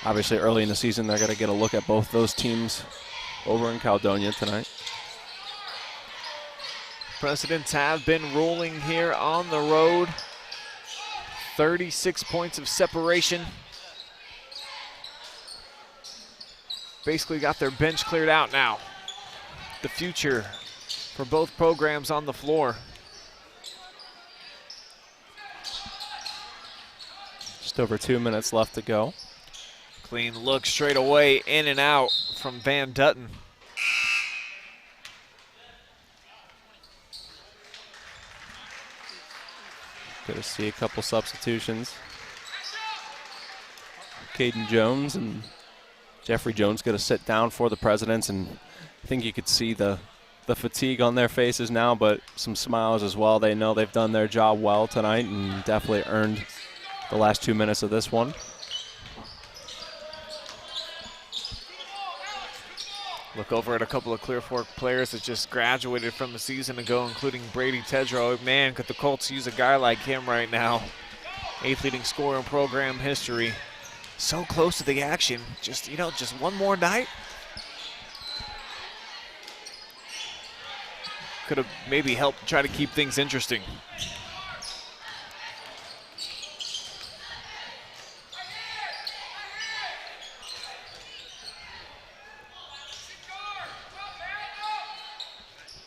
obviously early in the season, they're going to get a look at both those teams over in Caledonia tonight. Presidents have been rolling here on the road. 36 points of separation. Basically got their bench cleared out now. The future for both programs on the floor. Just over 2 minutes left to go. Clean look straight away, in and out from Van Dutton. Good to see a couple substitutions. Caden Jones and Jeffrey Jones going to sit down for the Presidents, and I think you could see the fatigue on their faces now, but some smiles as well. They know they've done their job well tonight and definitely earned the last 2 minutes of this one. Look over at a couple of Clear Fork players that just graduated from a season ago, including Brady Tedrow. Man, could the Colts use a guy like him right now. 8th leading scorer in program history. So close to the action. Just one more night. Could have maybe helped try to keep things interesting.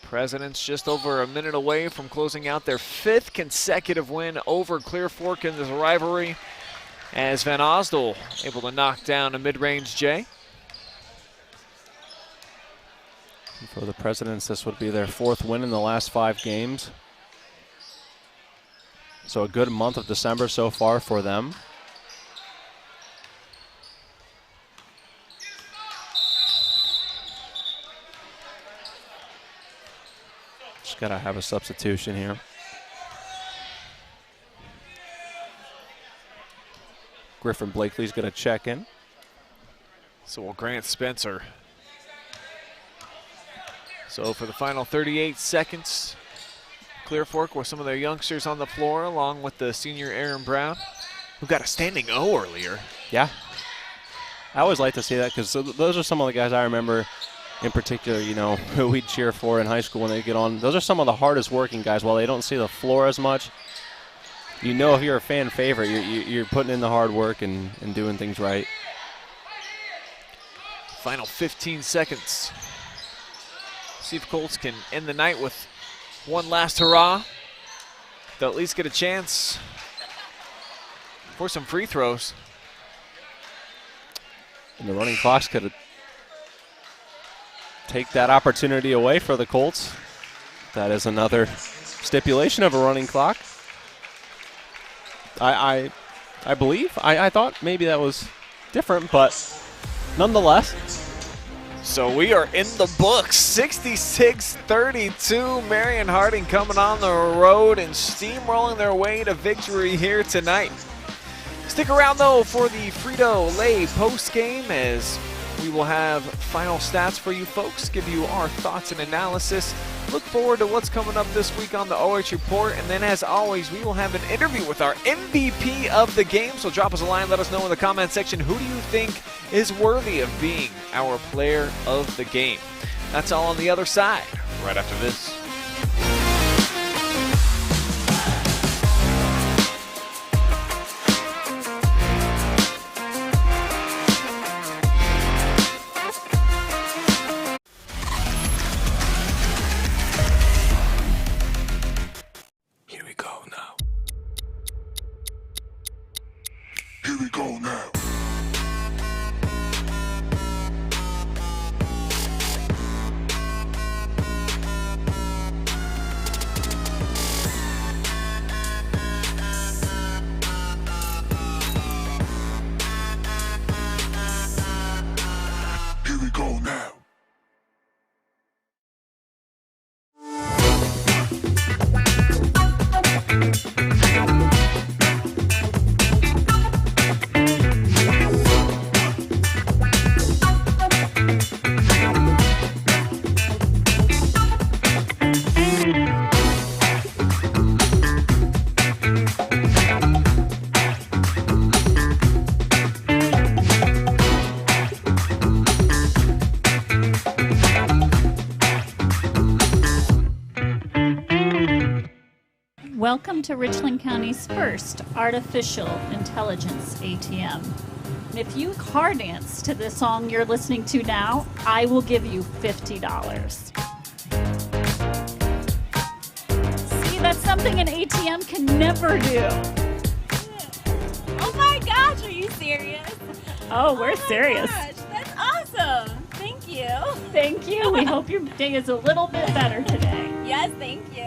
Presidents just over a minute away from closing out their 5th consecutive win over Clear Fork in this rivalry, as Van Osdol able to knock down a mid-range J. And for the Presidents, this would be their 4th win in the last 5 games. So a good month of December so far for them. Just gotta have a substitution here. Griffin Blakely's going to check in. So will Grant Spencer. So for the final 38 seconds, Clear Fork with some of their youngsters on the floor, along with the senior Aaron Brown, who got a standing O earlier. Yeah. I always like to see that because those are some of the guys I remember in particular, you know, who we'd cheer for in high school when they get on. Those are some of the hardest working guys. While they don't see the floor as much, you know if you're a fan favorite, you're putting in the hard work and doing things right. Final 15 seconds. See if Colts can end the night with one last hurrah. They'll at least get a chance for some free throws. And the running clocks could take that opportunity away for the Colts. That is another stipulation of a running clock. I believe. I thought maybe that was different, but nonetheless. So we are in the books. 66-32. Marion Harding coming on the road and steamrolling their way to victory here tonight. Stick around, though, for the Frito-Lay postgame, as we will have final stats for you folks, give you our thoughts and analysis. Look forward to what's coming up this week on the OH.Report. And then, as always, we will have an interview with our MVP of the game. So drop us a line. Let us know in the comment section, who do you think is worthy of being our player of the game? That's all on the other side, right after this. Here we go now. Here we go now. Here we go now. Welcome to Richland County's first artificial intelligence ATM. If you car dance to the song you're listening to now, I will give you $50. See, that's something an ATM can never do. Oh my gosh, are you serious? Oh, we're serious. Gosh, that's awesome. Thank you. Thank you. We hope your day is a little bit better today. Yes, thank you.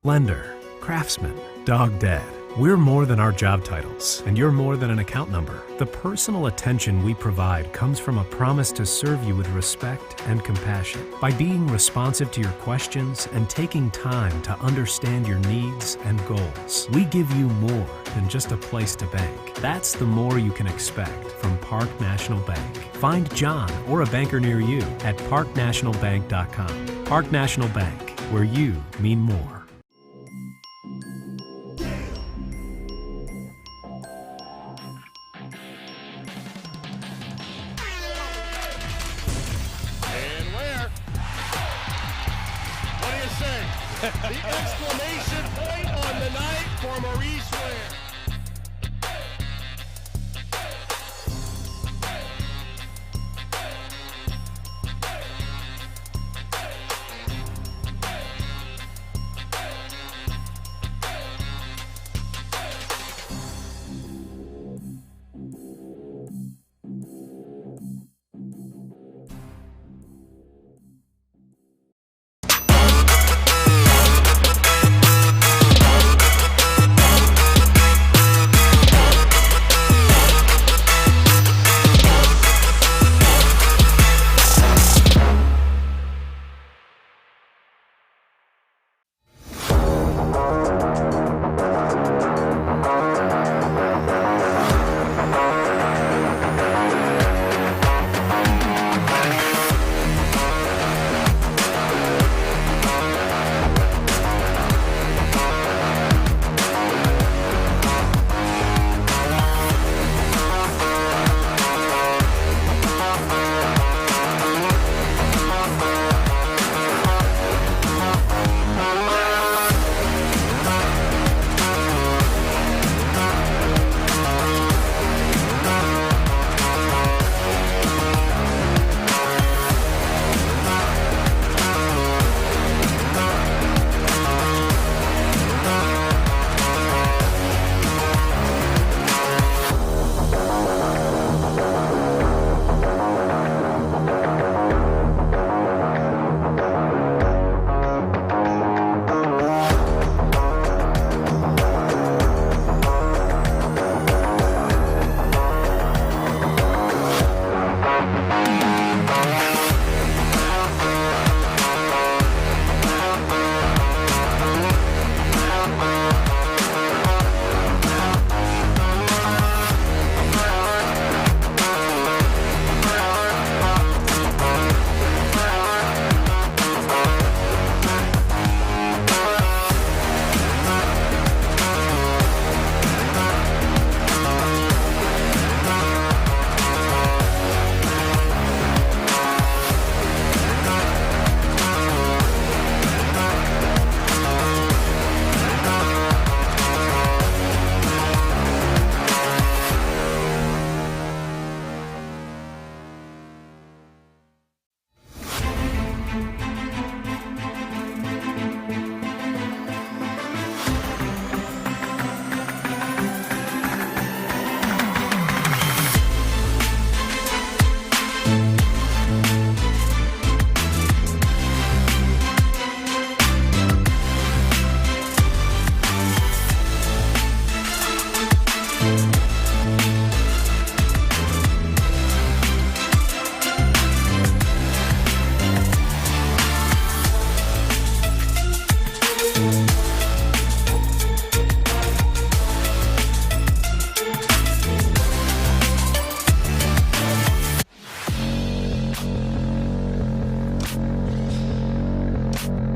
Lender, craftsman, dog dead. We're more than our job titles, and you're more than an account number. The personal attention we provide comes from a promise to serve you with respect and compassion. By being responsive to your questions and taking time to understand your needs and goals, we give you more than just a place to bank. That's the more you can expect from Park National Bank. Find John or a banker near you at parknationalbank.com. Park National Bank, where you mean more. The exclamation point on the night for Maurice Ware.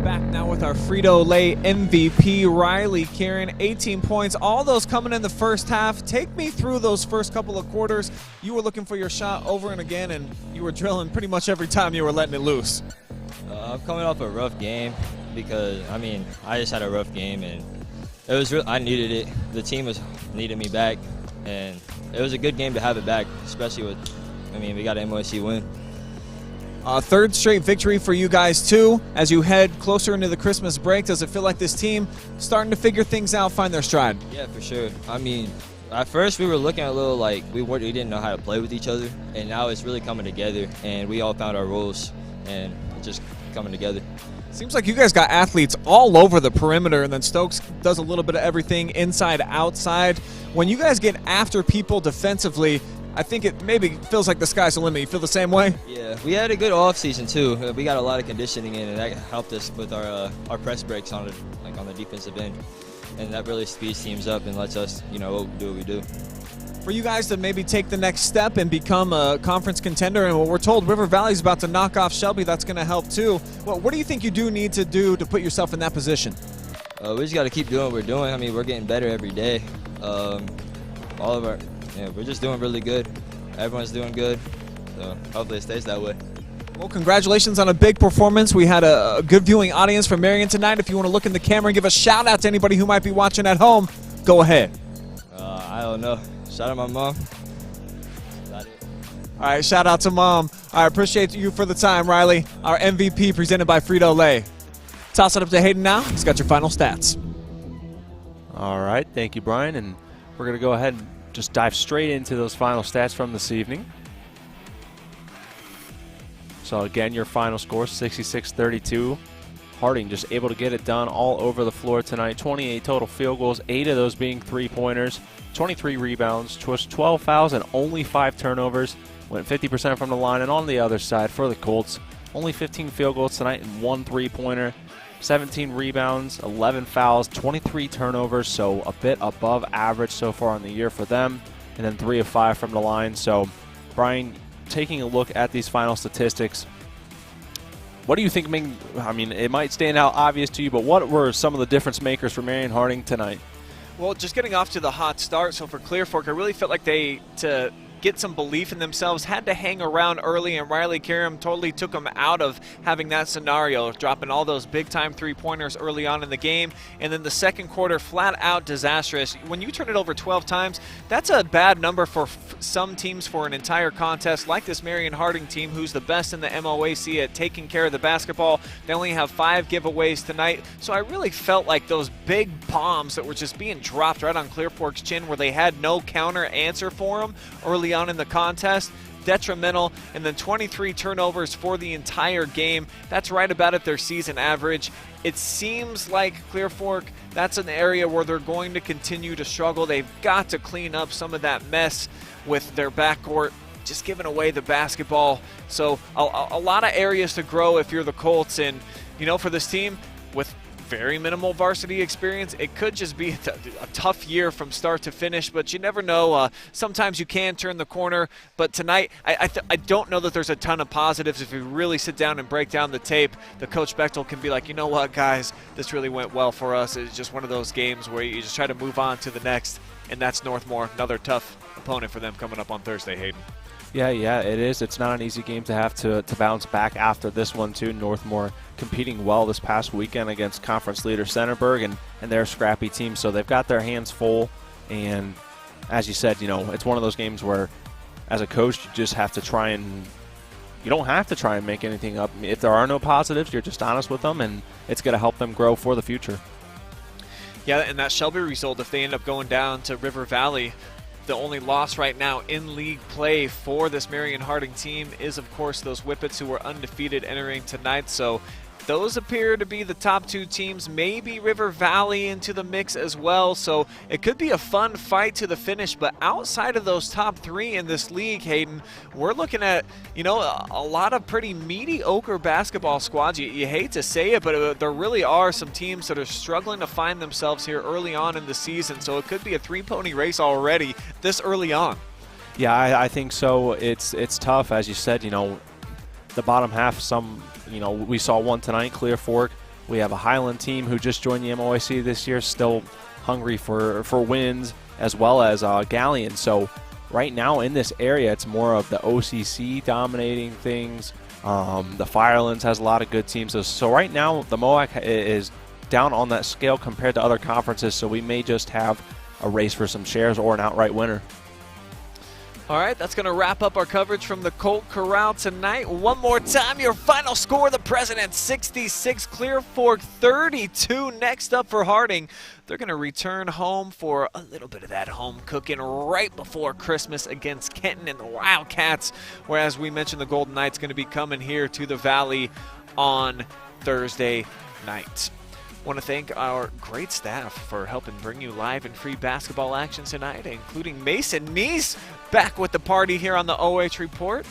Back now with our Frito-Lay MVP, Riley Karen, 18 points, all those coming in the first half. Take me through those first couple of quarters. You were looking for your shot over and again, and you were drilling pretty much every time you were letting it loose. I'm coming off a rough game because, I just had a rough game, and it was I needed it. The team needed me back, and it was a good game to have it back, especially with, we got an MOAC win. Third straight victory for you guys, too. As you head closer into the Christmas break, does it feel like this team starting to figure things out, find their stride? Yeah, for sure. At first we were looking a little like we didn't know how to play with each other, and now it's really coming together, and we all found our roles, and it's just coming together. Seems like you guys got athletes all over the perimeter, and then Stokes does a little bit of everything inside, outside. When you guys get after people defensively, I think it maybe feels like the sky's the limit. You feel the same way? Yeah, we had a good offseason too. We got a lot of conditioning in, and that helped us with our press breaks on the defensive end, and that really speeds teams up and lets us, do what we do. For you guys to maybe take the next step and become a conference contender, and what we're told River Valley's about to knock off Shelby, that's going to help too. What do you think you do need to do to put yourself in that position? We just got to keep doing what we're doing. We're getting better every day. We're just doing really good. Everyone's doing good, so hopefully it stays that way. Well, congratulations on a big performance. We had a good viewing audience from Marion tonight. If you want to look in the camera and give a shout out to anybody who might be watching at home, go ahead. I don't know. Shout out my mom. All right, shout out to Mom. I appreciate you for the time, Riley. Our MVP presented by Frito-Lay. Toss it up to Hayden now. He's got your final stats. All right, thank you, Brian. And we're going to go ahead and just dive straight into those final stats from this evening. So again, your final score, 66-32. Harding just able to get it done all over the floor tonight. 28 total field goals, 8 of those being three-pointers, 23 rebounds, 12 fouls, and only 5 turnovers. Went 50% from the line. And on the other side for the Colts, only 15 field goals tonight and 1 three-pointer, 17 rebounds, 11 fouls, 23 turnovers, so a bit above average so far in the year for them, and then 3 of 5 from the line. So, Brian, taking a look at these final statistics, what do you think? It might stand out obvious to you, but what were some of the difference makers for Marion Harding tonight? Well, just getting off to the hot start. So for Clear Fork, I really felt like to get some belief in themselves, had to hang around early, and Riley Karam totally took them out of having that scenario, dropping all those big-time three-pointers early on in the game. And then the second quarter, flat-out disastrous. When you turn it over 12 times, that's a bad number for some teams for an entire contest, like this Marion Harding team, who's the best in the MOAC at taking care of the basketball. They only have 5 giveaways tonight, so I really felt like those big bombs that were just being dropped right on Clear Fork's chin, where they had no counter answer for them early on in the contest, detrimental. And then 23 turnovers for the entire game. That's right about at their season average. It seems like Clear Fork, that's an area where they're going to continue to struggle. They've got to clean up some of that mess with their backcourt, just giving away the basketball. So a lot of areas to grow if you're the Colts. And, for this team with very minimal varsity experience, it could just be a tough year from start to finish, but you never know. Sometimes you can turn the corner, but tonight I don't know that there's a ton of positives. If you really sit down and break down the tape, the Coach Bechtel can be like, you know what, guys, this really went well for us. It's just one of those games where you just try to move on to the next, and that's Northmore, another tough opponent for them coming up on Thursday, Hayden. Yeah, it is. It's not an easy game to have to bounce back after this one, too. Northmore competing well this past weekend against conference leader Centerburg and their scrappy team. So they've got their hands full. And as you said, it's one of those games where as a coach, you just have to try and – you don't have to try and make anything up. If there are no positives, you're just honest with them, and it's going to help them grow for the future. Yeah, and that Shelby result, if they end up going down to River Valley – the only loss right now in league play for this Marion Harding team is, of course, those Whippets who were undefeated entering tonight. So Those appear to be the top 2 teams, maybe River Valley into the mix as well, so it could be a fun fight to the finish. But outside of those top 3 in this league, Hayden, we're looking at, you know, a lot of pretty mediocre basketball squads. You hate to say it, but there really are some teams that are struggling to find themselves here early on in the season, so it could be a 3-pony race already this early on. Yeah, I think so. It's tough, as you said, you know, the bottom half, you know, we saw one tonight, Clear Fork. We have a Highland team who just joined the MOAC this year, still hungry for wins, as well as Galleon. So right now in this area, it's more of the OCC dominating things. The Firelands has a lot of good teams. So right now, the MOAC is down on that scale compared to other conferences, so we may just have a race for some shares or an outright winner. All right, that's going to wrap up our coverage from the Colt Corral tonight. One more time, your final score, the President 66, Clear Fork 32. Next up for Harding, they're going to return home for a little bit of that home cooking right before Christmas against Kenton and the Wildcats, whereas we mentioned the Golden Knights going to be coming here to the Valley on Thursday night. Want to thank our great staff for helping bring you live and free basketball action tonight, including Mason Neese back with the party here on the OH.Report.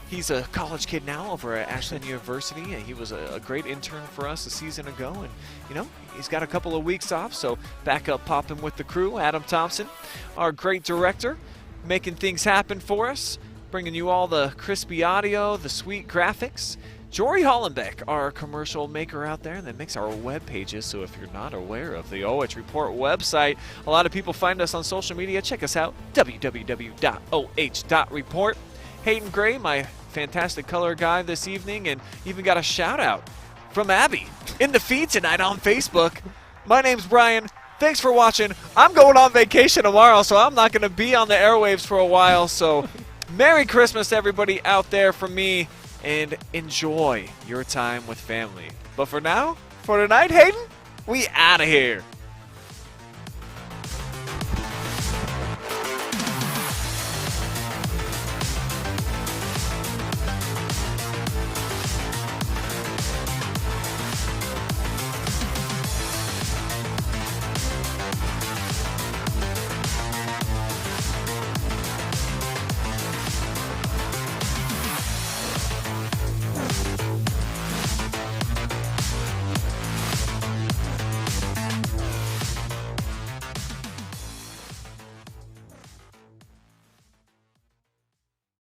He's a college kid now over at Ashland University, and he was a great intern for us a season ago. And, you know, he's got a couple of weeks off, so back up popping with the crew. Adam Thompson, our great director, making things happen for us, bringing you all the crispy audio, the sweet graphics. Jory Hollenbeck, our commercial maker out there that makes our web pages. So if you're not aware of the OH.Report website, a lot of people find us on social media. Check us out, www.oh.report. Hayden Gray, my fantastic color guy this evening, and even got a shout out from Abby in the feed tonight on Facebook. My name's Brian. Thanks for watching. I'm going on vacation tomorrow, so I'm not going to be on the airwaves for a while. So Merry Christmas, everybody out there from me. And enjoy your time with family. But for now, for tonight, Hayden, we out of here.